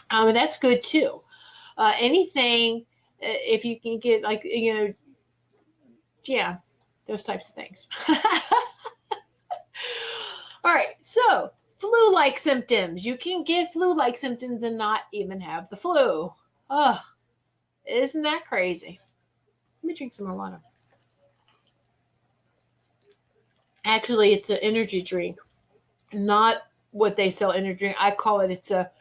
And that's good too. Anything, if you can get yeah, those types of things. All right, so flu-like symptoms. You can get flu-like symptoms and not even have the flu. Oh, isn't that crazy? Let me drink some more water. Actually, it's an energy drink, not what they sell energy drink. I call it, it's a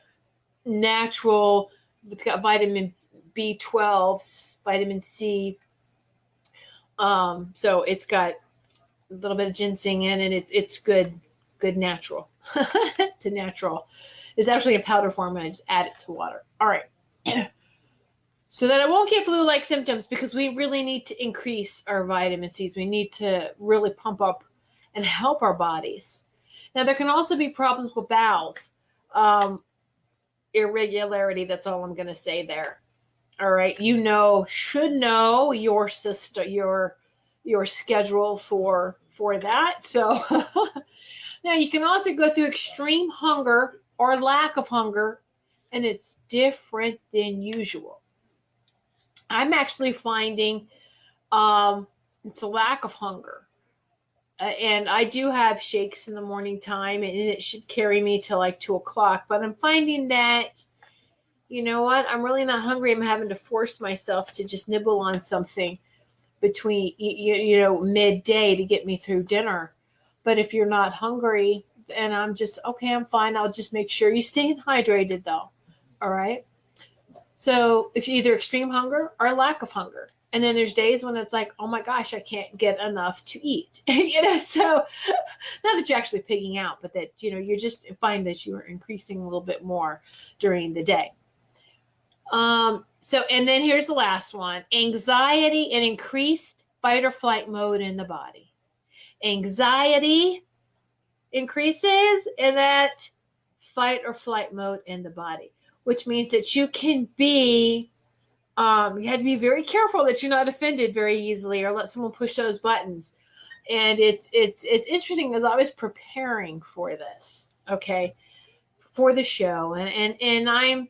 natural, it's got vitamin B12s, vitamin C. So it's got a little bit of ginseng in it. It's good natural. It's a natural. It's actually a powder form, and I just add it to water. All right. So that I won't get flu-like symptoms, because we really need to increase our vitamin C's. We need to really pump up and help our bodies. Now, there can also be problems with bowels. Irregularity, that's all I'm going to say there. All right. Should know your system, your schedule for that. So now you can also go through extreme hunger or lack of hunger, and it's different than usual. I'm actually finding it's a lack of hunger. And I do have shakes in the morning time, and it should carry me till like 2:00. But I'm finding that, you know what? I'm really not hungry. I'm having to force myself to just nibble on something, between, midday to get me through dinner. But if you're not hungry, and I'm just, okay, I'm fine. I'll just make sure you stay hydrated though. All right. So it's either extreme hunger or lack of hunger. And then there's days when it's like, oh my gosh, I can't get enough to eat. So not that you're actually pigging out, but that, you just find that you are increasing a little bit more during the day. And then here's the last one: anxiety and increased fight or flight mode in the body. Anxiety increases in that fight or flight mode in the body, which means that you can be, you have to be very careful that you're not offended very easily or let someone push those buttons. And it's interesting, as I was preparing for this, okay, for the show, and I'm,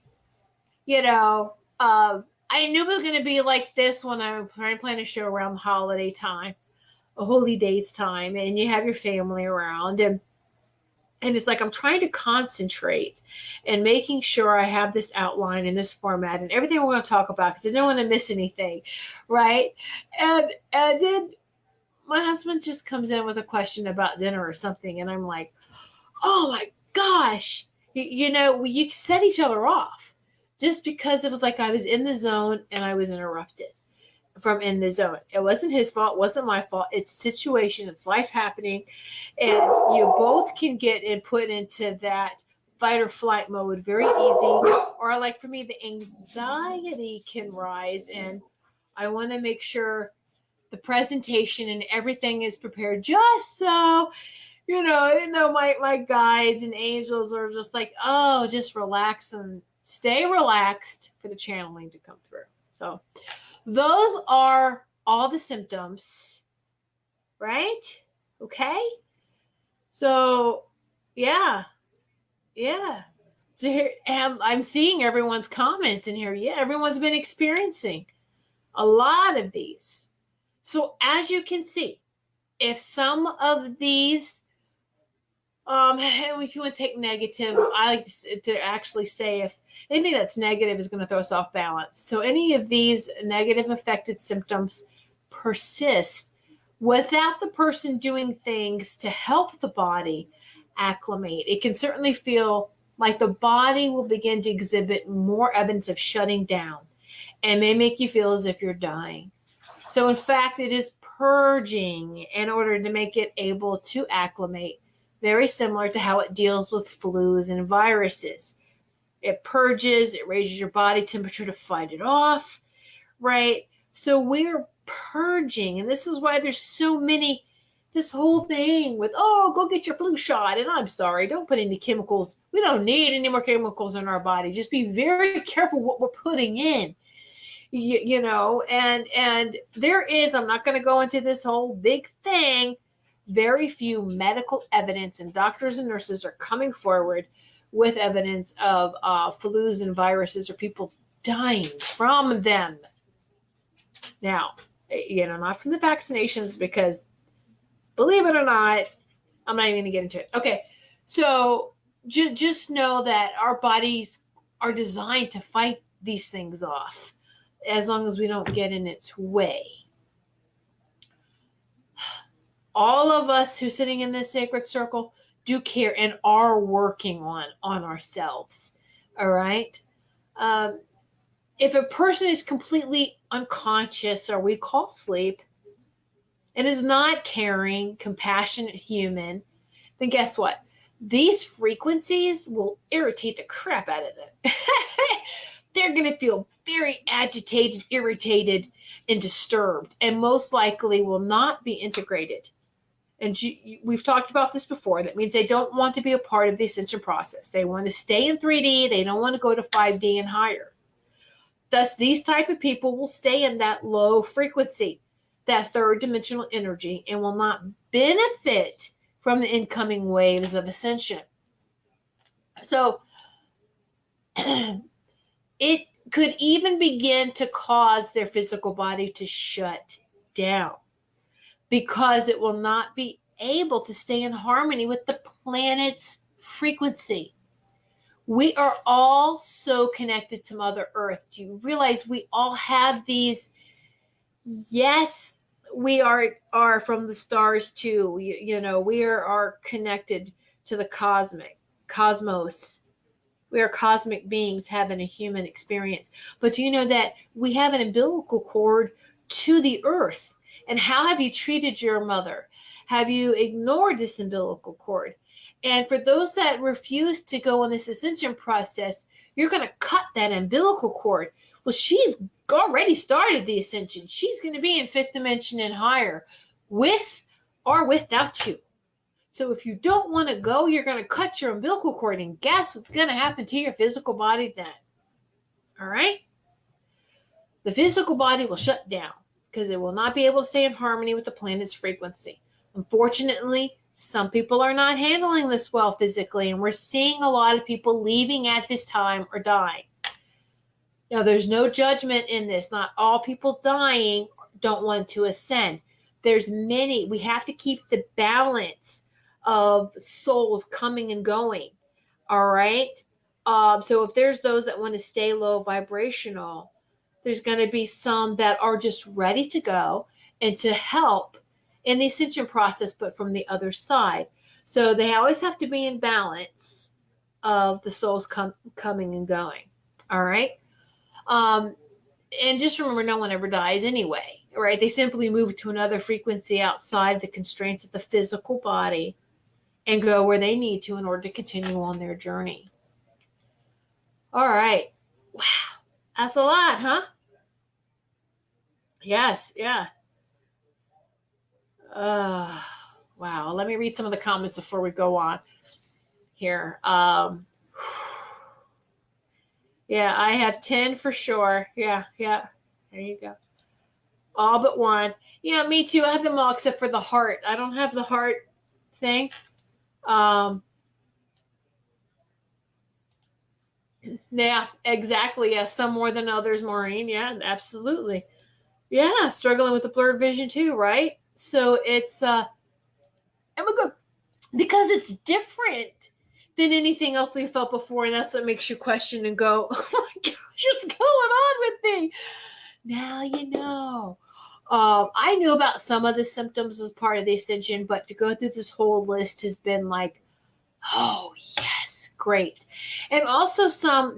I knew it was going to be like this when I'm trying to plan a show around the holiday time, a holy days time, and you have your family around, and it's like I'm trying to concentrate and making sure I have this outline in this format and everything we're going to talk about, because I don't want to miss anything, right? And then my husband just comes in with a question about dinner or something, and I'm like, oh my gosh, you set each other off just because it was like I was in the zone and I was interrupted from in the zone. It wasn't his fault. It wasn't my fault. It's situation. It's life happening. And you both can get and put into that fight or flight mode very easy. Or like for me, the anxiety can rise, and I want to make sure the presentation and everything is prepared just so, my guides and angels are just like, oh, just relax and stay relaxed for the channeling to come through. So those are all the symptoms, right? Okay. So yeah. So here, I'm seeing everyone's comments in here. Yeah, everyone's been experiencing a lot of these. So as you can see, if some of these, if you want to take negative, I like to actually say if anything that's negative is going to throw us off balance. So any of these negative affected symptoms persist without the person doing things to help the body acclimate, it can certainly feel like the body will begin to exhibit more evidence of shutting down and may make you feel as if you're dying. So in fact, it is purging in order to make it able to acclimate, very similar to how it deals with flus and viruses. It purges, it raises your body temperature to fight it off, right? So we're purging, and this is why there's so many, this whole thing with, oh, go get your flu shot. And I'm sorry, don't put any chemicals. We don't need any more chemicals in our body. Just be very careful what we're putting in, and there is, I'm not going to go into this whole big thing, very few medical evidence, and doctors and nurses are coming forward with evidence of flus and viruses or people dying from them. Now, not from the vaccinations, because believe it or not, I'm not even going to get into it. Okay, so just know that our bodies are designed to fight these things off as long as we don't get in its way. All of us who are sitting in this sacred circle do care and are working on ourselves. All right. If a person is completely unconscious, or we call sleep, and is not caring, compassionate human, then guess what? These frequencies will irritate the crap out of them. They're going to feel very agitated, irritated, and disturbed, and most likely will not be integrated. And we've talked about this before. That means they don't want to be a part of the ascension process. They want to stay in 3D. They don't want to go to 5D and higher. Thus, these type of people will stay in that low frequency, that third dimensional energy, and will not benefit from the incoming waves of ascension. So it could even begin to cause their physical body to shut down, because it will not be able to stay in harmony with the planet's frequency. We are all so connected to Mother Earth. Do you realize we all have these, yes, we are from the stars too. We are connected to the cosmos. We are cosmic beings having a human experience. But do you know that we have an umbilical cord to the earth? And how have you treated your mother? Have you ignored this umbilical cord? And for those that refuse to go on this ascension process, you're going to cut that umbilical cord. Well, she's already started the ascension. She's going to be in fifth dimension and higher, with or without you. So if you don't want to go, you're going to cut your umbilical cord, and guess what's going to happen to your physical body then? All right? The physical body will shut down because it will not be able to stay in harmony with the planet's frequency. Unfortunately, some people are not handling this well physically, and we're seeing a lot of people leaving at this time or dying. Now, there's no judgment in this. Not all people dying don't want to ascend. There's many. We have to keep the balance of souls coming and going. All right? So if there's those that want to stay low vibrational, there's going to be some that are just ready to go and to help in the ascension process, but from the other side. So they always have to be in balance of the souls coming and going. All right? And just remember, no one ever dies anyway, right? They simply move to another frequency outside the constraints of the physical body and go where they need to in order to continue on their journey. All right. Wow. That's a lot, huh? Yes. Yeah. Wow. Let me read some of the comments before we go on here. Yeah, I have 10 for sure. Yeah. There you go. All but one. Yeah, me too. I have them all except for the heart. I don't have the heart thing. Yeah, exactly. Yeah, some more than others, Maureen. Yeah, absolutely. Yeah, struggling with the blurred vision too, right? So it's because it's different than anything else we felt before, and that's what makes you question and go, oh my gosh, what's going on with me? Now you know. I knew about some of the symptoms as part of the ascension, but to go through this whole list has been like, oh yes, great. And also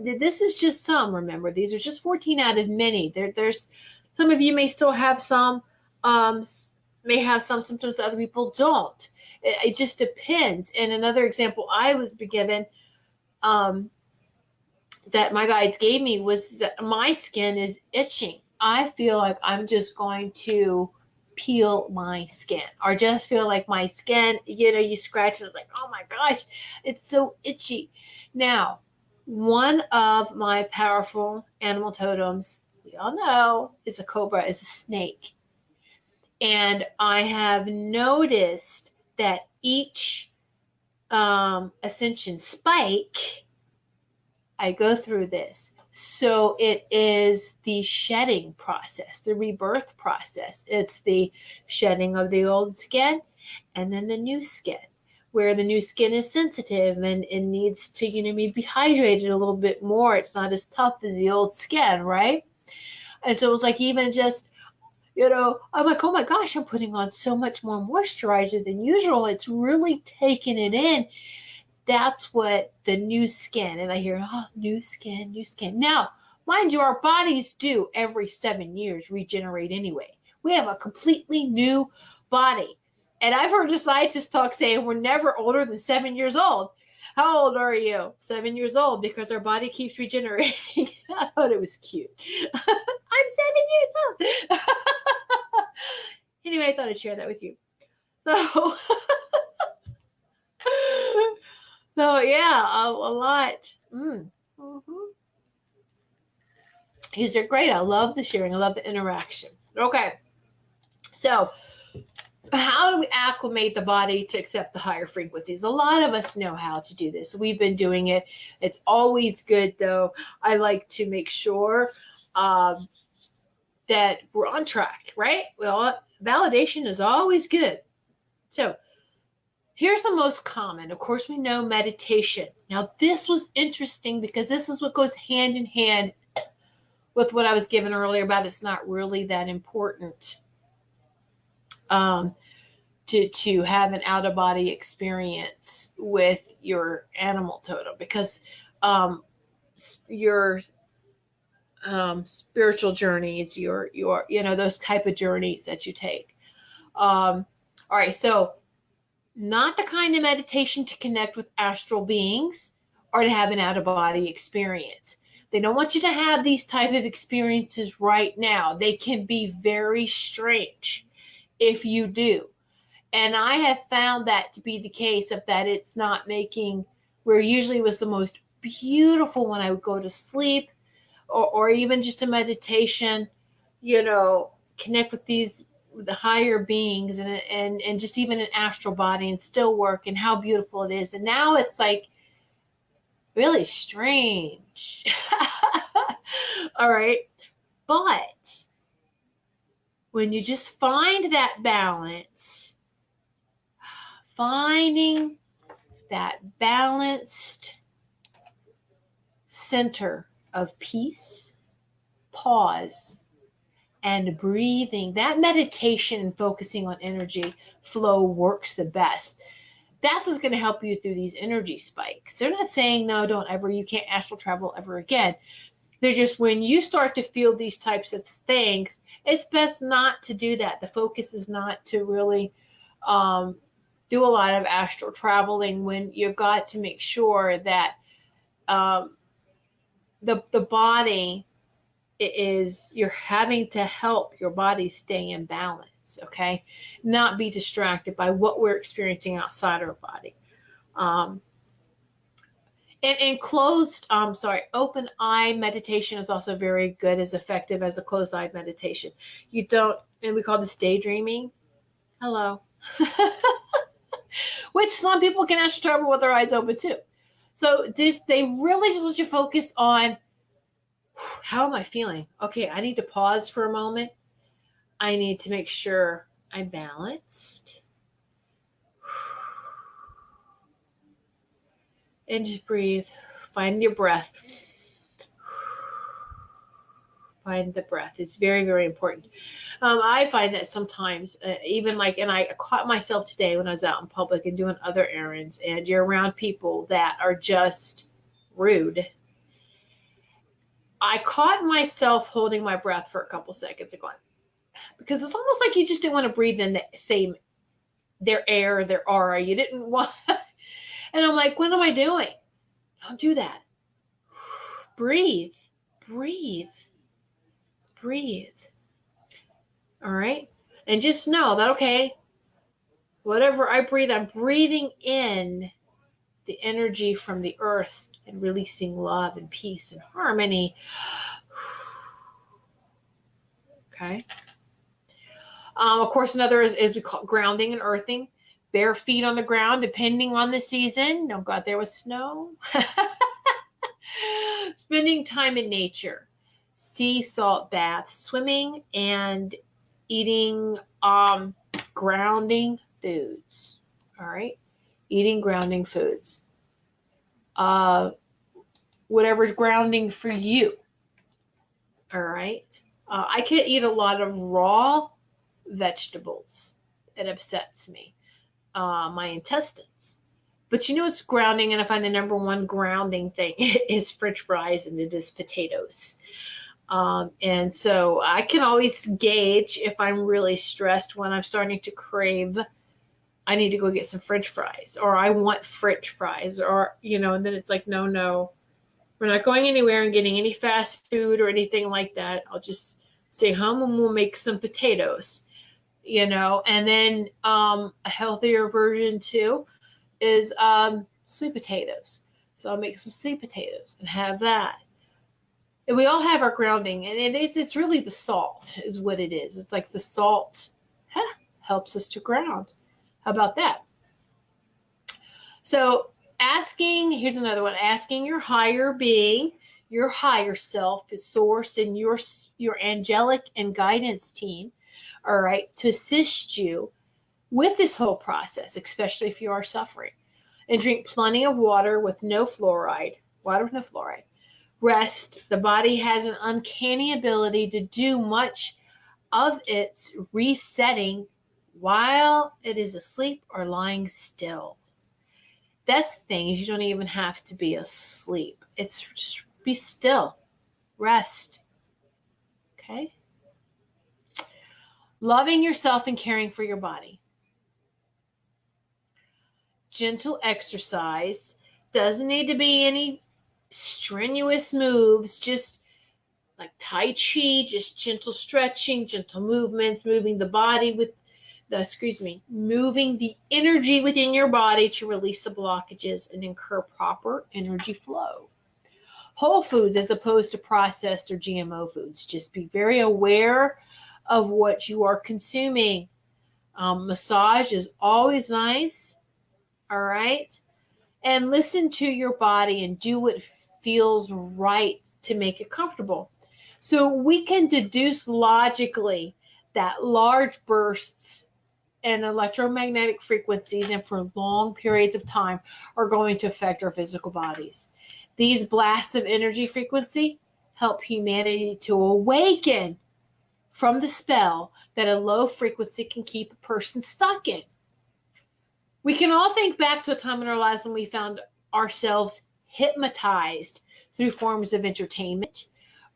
this is just some, remember, these are just 14 out of many. There's some of you may still have some symptoms that other people don't. It just depends. And another example I was given that my guides gave me was that my skin is itching. I feel like I'm just going to peel my skin, or just feel like my skin, you scratch it, it's like, oh my gosh, it's so itchy. Now, one of my powerful animal totems, we all know, is a cobra, is a snake. And I have noticed that each ascension spike, I go through this. So it is the shedding process, the rebirth process. It's the shedding of the old skin and then the new skin, where the new skin is sensitive and it needs to, be hydrated a little bit more. It's not as tough as the old skin, right? And so it's like even just, I'm like, oh my gosh, I'm putting on so much more moisturizer than usual. It's really taking it in. That's what the new skin, and I hear, oh, new skin. Now, mind you, our bodies do every 7 years regenerate anyway. We have a completely new body. And I've heard a scientist talk saying we're never older than 7 years old. How old are you? 7 years old, because our body keeps regenerating. I thought it was cute. I'm 7 years old. Anyway, I thought I'd share that with you. So yeah, a lot. Mm-hmm. These are great. I love the sharing. I love the interaction. Okay. So how do we acclimate the body to accept the higher frequencies? A lot of us know how to do this. We've been doing it. It's always good, though. I like to make sure that we're on track, right? Well, validation is always good. So here's the most common. Of course, we know meditation. Now, this was interesting because this is what goes hand in hand with what I was given earlier about it's not really that important. to have an out-of-body experience with your animal totem, because your spiritual journeys, your those type of journeys that you take. All right, so not the kind of meditation to connect with astral beings or to have an out-of-body experience. They don't want you to have these type of experiences right now. They can be very strange if you do. And I have found that to be the case, of that it's not making, where usually it was the most beautiful when I would go to sleep, or even just a meditation, connect with the higher beings, and just even an astral body, and still work, and how beautiful it is. And now it's like really strange. All right. But when you just find that balance, finding that balanced center of peace, pause, and breathing, that meditation and focusing on energy flow works the best. That's what's going to help you through these energy spikes. They're not saying, no, you can't astral travel ever again. They're just, when you start to feel these types of things, it's best not to do that. The focus is not to really do a lot of astral traveling, when you've got to make sure that the body is, you're having to help your body stay in balance, okay? Not be distracted by what we're experiencing outside our body. And open eye meditation is also very good, as effective as a closed eye meditation. And we call this daydreaming. Hello. Which some people can astral travel with their eyes open too. So they really just want you to focus on, how am I feeling? Okay, I need to pause for a moment. I need to make sure I'm balanced. And just breathe. Find your breath. Find the breath. It's very, very important. I find that sometimes, and I caught myself today when I was out in public and doing other errands, and you're around people that are just rude. I caught myself holding my breath for a couple seconds and going, because it's almost like you just didn't want to breathe in their air, their aura. You didn't want, and I'm like, what am I doing? Don't do that. Breathe. All right. And just know that, okay, whatever I breathe, I'm breathing in the energy from the earth and releasing love and peace and harmony. Okay. Of course, another is we call grounding and earthing. Bare feet on the ground, depending on the season. Don't go out there with snow. Spending time in nature. Sea salt baths, swimming, and eating grounding foods. All right. Eating grounding foods. Whatever's grounding for you. All right. I can't eat a lot of raw vegetables. It upsets me. My intestines. But you know what's grounding, and I find the number one grounding thing is French fries, and it is potatoes. And so I can always gauge if I'm really stressed when I'm starting to crave, I need to go get some French fries, or I want French fries, or, and then it's like, no, we're not going anywhere and getting any fast food or anything like that. I'll just stay home and we'll make some potatoes, and then a healthier version too is sweet potatoes. So I'll make some sweet potatoes and have that. And we all have our grounding, and it's really the salt is what it is. It's like the salt helps us to ground. How about that? So here's another one, asking your higher being, your higher self, is source, and your angelic and guidance team, all right, to assist you with this whole process, especially if you are suffering. And drink plenty of water with no fluoride. Rest. The body has an uncanny ability to do much of its resetting while it is asleep or lying still. That's the thing, is you don't even have to be asleep. It's just be still. Rest. Okay? Loving yourself and caring for your body. Gentle exercise. Doesn't need to be any strenuous moves, just like Tai Chi, just gentle stretching, gentle movements, moving the body with moving the energy within your body to release the blockages and incur proper energy flow. Whole foods as opposed to processed or GMO foods. Just be very aware of what you are consuming. Massage is always nice. All right. And listen to your body and do what feels right to make it comfortable. So we can deduce logically that large bursts and electromagnetic frequencies and for long periods of time are going to affect our physical bodies. These blasts of energy frequency help humanity to awaken from the spell that a low frequency can keep a person stuck in. We can all think back to a time in our lives when we found ourselves hypnotized through forms of entertainment,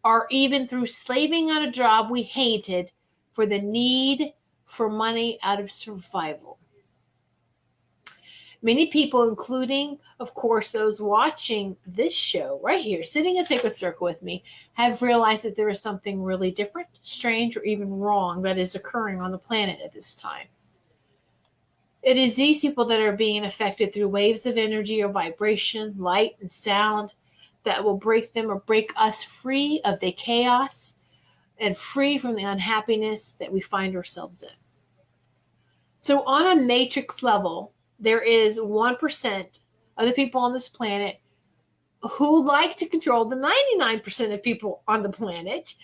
or even through slaving on a job we hated for the need for money out of survival. Many people, including, of course, those watching this show right here, sitting in Sacred Circle with me, have realized that there is something really different, strange, or even wrong that is occurring on the planet at this time. It is these people that are being affected through waves of energy or vibration, light and sound that will break them or break us free of the chaos and free from the unhappiness that we find ourselves in. So on a matrix level, there is 1% of the people on this planet who like to control the 99% of people on the planet.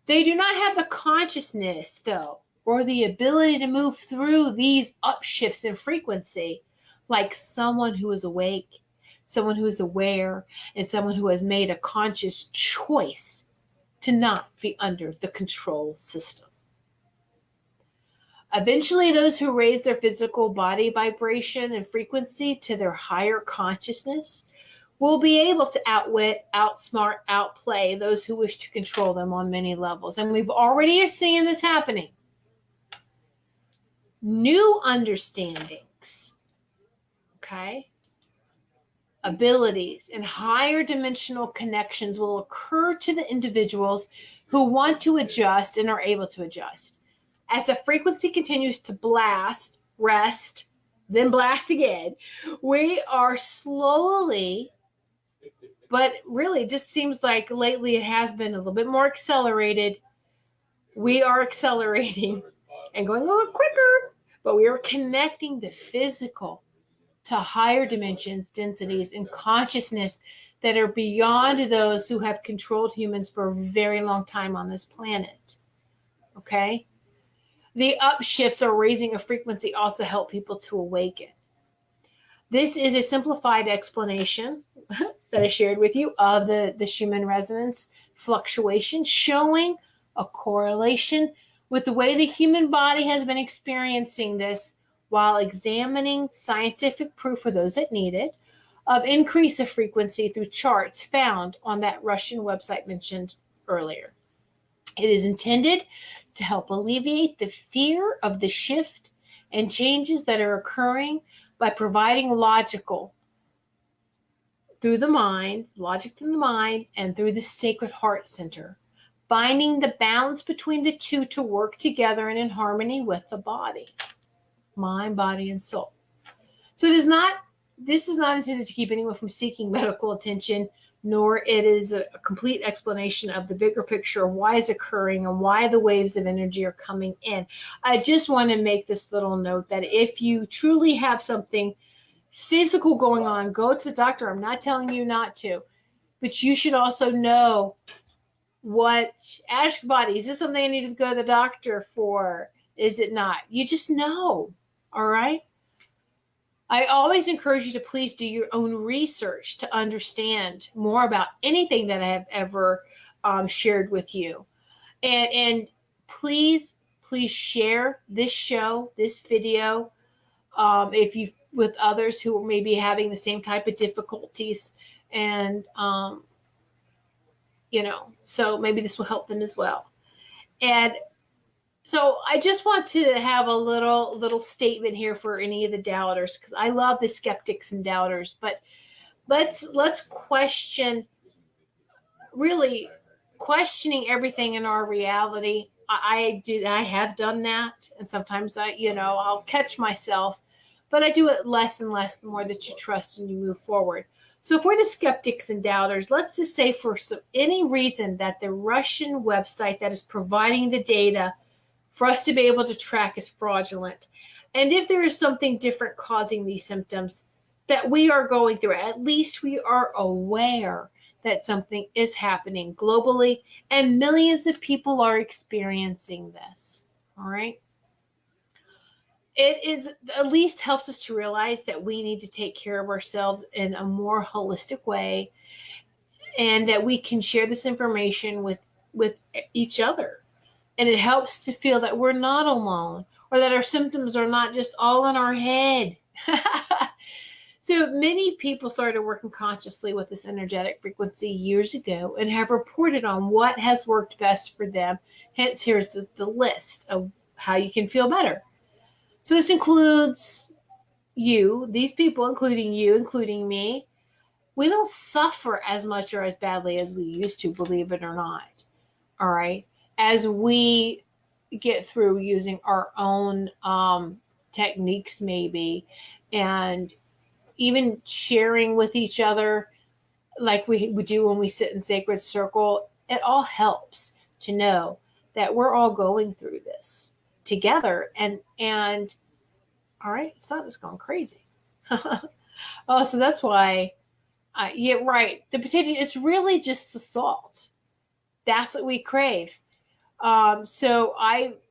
They do not have the consciousness, though, or the ability to move through these upshifts in frequency like someone who is awake, someone who is aware, and someone who has made a conscious choice to not be under the control system. Eventually, those who raise their physical body vibration and frequency to their higher consciousness will be able to outwit, outsmart, outplay those who wish to control them on many levels. And we've already seen this happening. New understandings, okay, abilities, and higher dimensional connections will occur to the individuals who want to adjust and are able to adjust. As the frequency continues to blast, rest, then blast again, we are slowly, but really just seems like lately it has been a little bit more accelerated. We are accelerating and going a little quicker, but we are connecting the physical to higher dimensions, densities, and consciousness that are beyond those who have controlled humans for a very long time on this planet. Okay? The upshifts or raising a frequency also help people to awaken. This is a simplified explanation that I shared with you of the Schumann resonance fluctuation, showing a correlation with the way the human body has been experiencing this while examining scientific proof for those that need it of increase of frequency through charts found on that Russian website mentioned earlier. It is intended to help alleviate the fear of the shift and changes that are occurring by providing logic through the mind, and through the Sacred Heart Center, finding the balance between the two to work together and in harmony with the body, mind, body, and soul. So this is not intended to keep anyone from seeking medical attention, nor it is a complete explanation of the bigger picture of why it's occurring and why the waves of energy are coming in. I just want to make this little note that if you truly have something physical going on, go to the doctor. I'm not telling you not to, but you should also know ask your body, is this something I need to go to the doctor for? Is it not? You just know, all right? I always encourage you to please do your own research to understand more about anything that I have ever shared with you. And please please share this show, this video, if you with others who may be having the same type of difficulties, and so maybe this will help them as well. And so I just want to have a little statement here for any of the doubters, because I love the skeptics and doubters, but let's question, really questioning everything in our reality. I have done that, and sometimes I'll catch myself, but I do it less and less the more that you trust and you move forward. So for the skeptics and doubters, let's just say for any reason that the Russian website that is providing the data for us to be able to track is fraudulent. And if there is something different causing these symptoms that we are going through, at least we are aware that something is happening globally and millions of people are experiencing this. All right. It is at least helps us to realize that we need to take care of ourselves in a more holistic way, and that we can share this information with each other. And it helps to feel that we're not alone, or that our symptoms are not just all in our head. So many people started working consciously with this energetic frequency years ago and have reported on what has worked best for them. Hence, here's the list of how you can feel better. So this includes you, these people, including you, including me. We don't suffer as much or as badly as we used to, believe it or not. All right. As we get through using our own techniques, maybe, and even sharing with each other like we do when we sit in sacred circle, it all helps to know that we're all going through this together. And all right, it's not just going crazy. Oh, so that's why, yeah, right. The potato, it's really just the salt. That's what we crave. So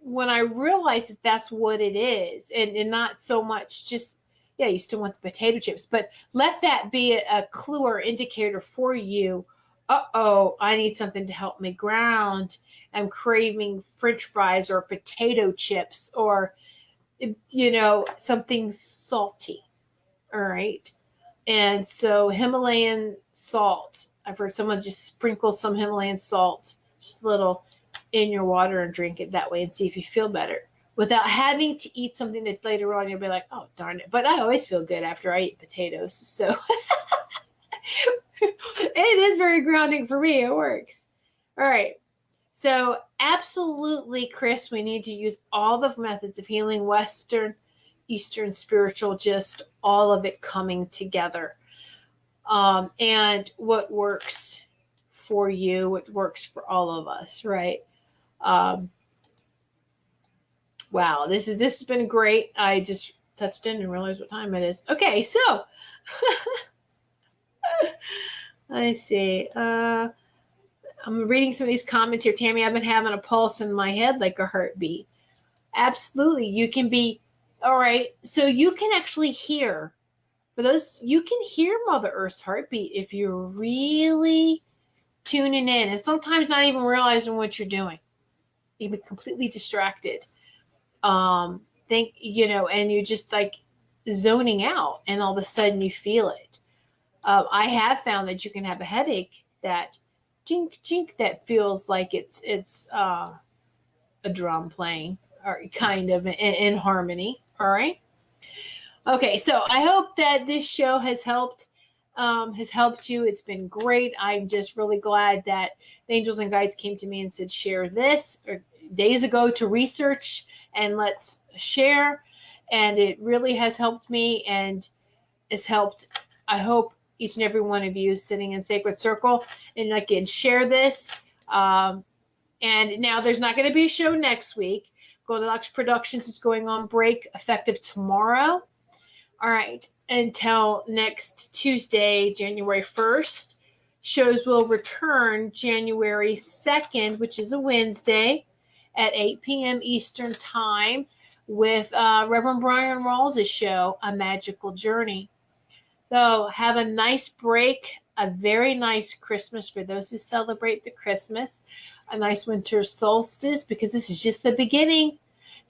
when I realized that that's what it is, and not so much just, yeah, you still want the potato chips, but let that be a clue or indicator for you. I need something to help me ground. I'm craving French fries or potato chips or, something salty. All right. And so Himalayan salt, I've heard someone just sprinkle some Himalayan salt, just a little, in your water and drink it that way and see if you feel better without having to eat something that later on you'll be like, oh, darn it. But I always feel good after I eat potatoes. So it is very grounding for me. It works. All right. So absolutely, Chris, we need to use all the methods of healing, Western, Eastern, spiritual, just all of it coming together. And what works for you, what works for all of us, right? Wow, this has been great. I just touched in and realized what time it is. Okay, so let's see. I'm reading some of these comments here. Tammy, I've been having a pulse in my head like a heartbeat. Absolutely. You can be, all right. So you can actually hear, you can hear Mother Earth's heartbeat if you're really tuning in and sometimes not even realizing what you're doing. You can be completely distracted. And you're just like zoning out and all of a sudden you feel it. I have found that you can have a headache that jink, jink, that feels like it's a drum playing or kind of in harmony. All right. Okay. So I hope that this show has helped you. It's been great. I'm just really glad that the angels and guides came to me and said, share this days ago to research and let's share. And it really has helped me and it's helped, I hope, each and every one of you sitting in Sacred Circle. And again, share this. And now there's not going to be a show next week. Goldylocks Productions is going on break effective tomorrow. All right. Until next Tuesday, January 1st. Shows will return January 2nd, which is a Wednesday at 8 p.m. Eastern Time with Reverend Brian Rawls' show, A Magical Journey. So have a nice break, a very nice Christmas for those who celebrate the Christmas, a nice winter solstice, because this is just the beginning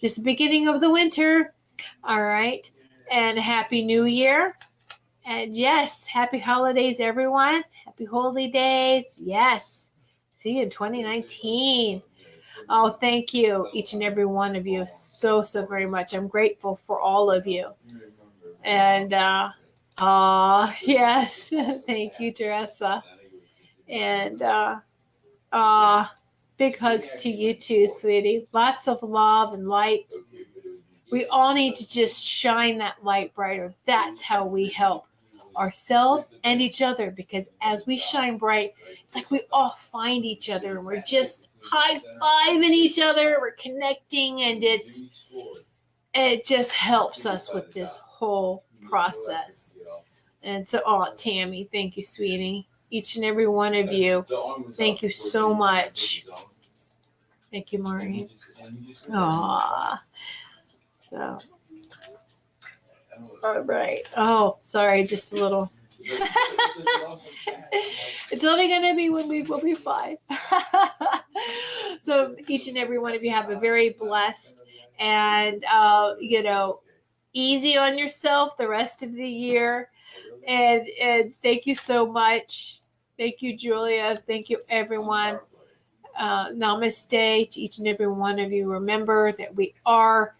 just the beginning of the winter. All right. And Happy New Year. And yes, happy holidays, everyone. Happy holy days. Yes. See you in 2019. Oh, thank you, each and every one of you, so very much. I'm grateful for all of you. And, yes, thank you, Teresa. And, big hugs to you too, sweetie. Lots of love and light. We all need to just shine that light brighter. That's how we help ourselves and each other, because as we shine bright, it's like we all find each other and we're just high-fiving each other, we're connecting, and it just helps us with this whole process. And so, Tammy, thank you, sweetie. Each and every one of you, thank you so much. Thank you, Maureen. So, all right. Oh, sorry, just a little. It's only going to be when we'll be 5. So each and every one of you have a very blessed and, easy on yourself the rest of the year. And thank you so much. Thank you, Julia. Thank you, everyone. Namaste to each and every one of you. Remember that we are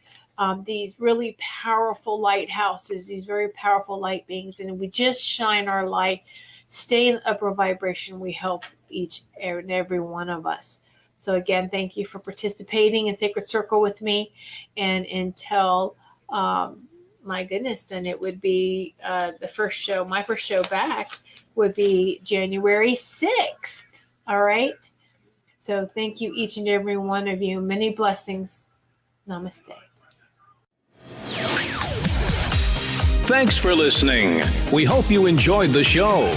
these really powerful lighthouses, these very powerful light beings, and we just shine our light, stay in upper vibration. We help each and every one of us. So again, thank you for participating in Sacred Circle with me. And until, my goodness, then it would be my first show back would be January 6th. All right. So thank you, each and every one of you. Many blessings. Namaste. Thanks for listening. We hope you enjoyed the show.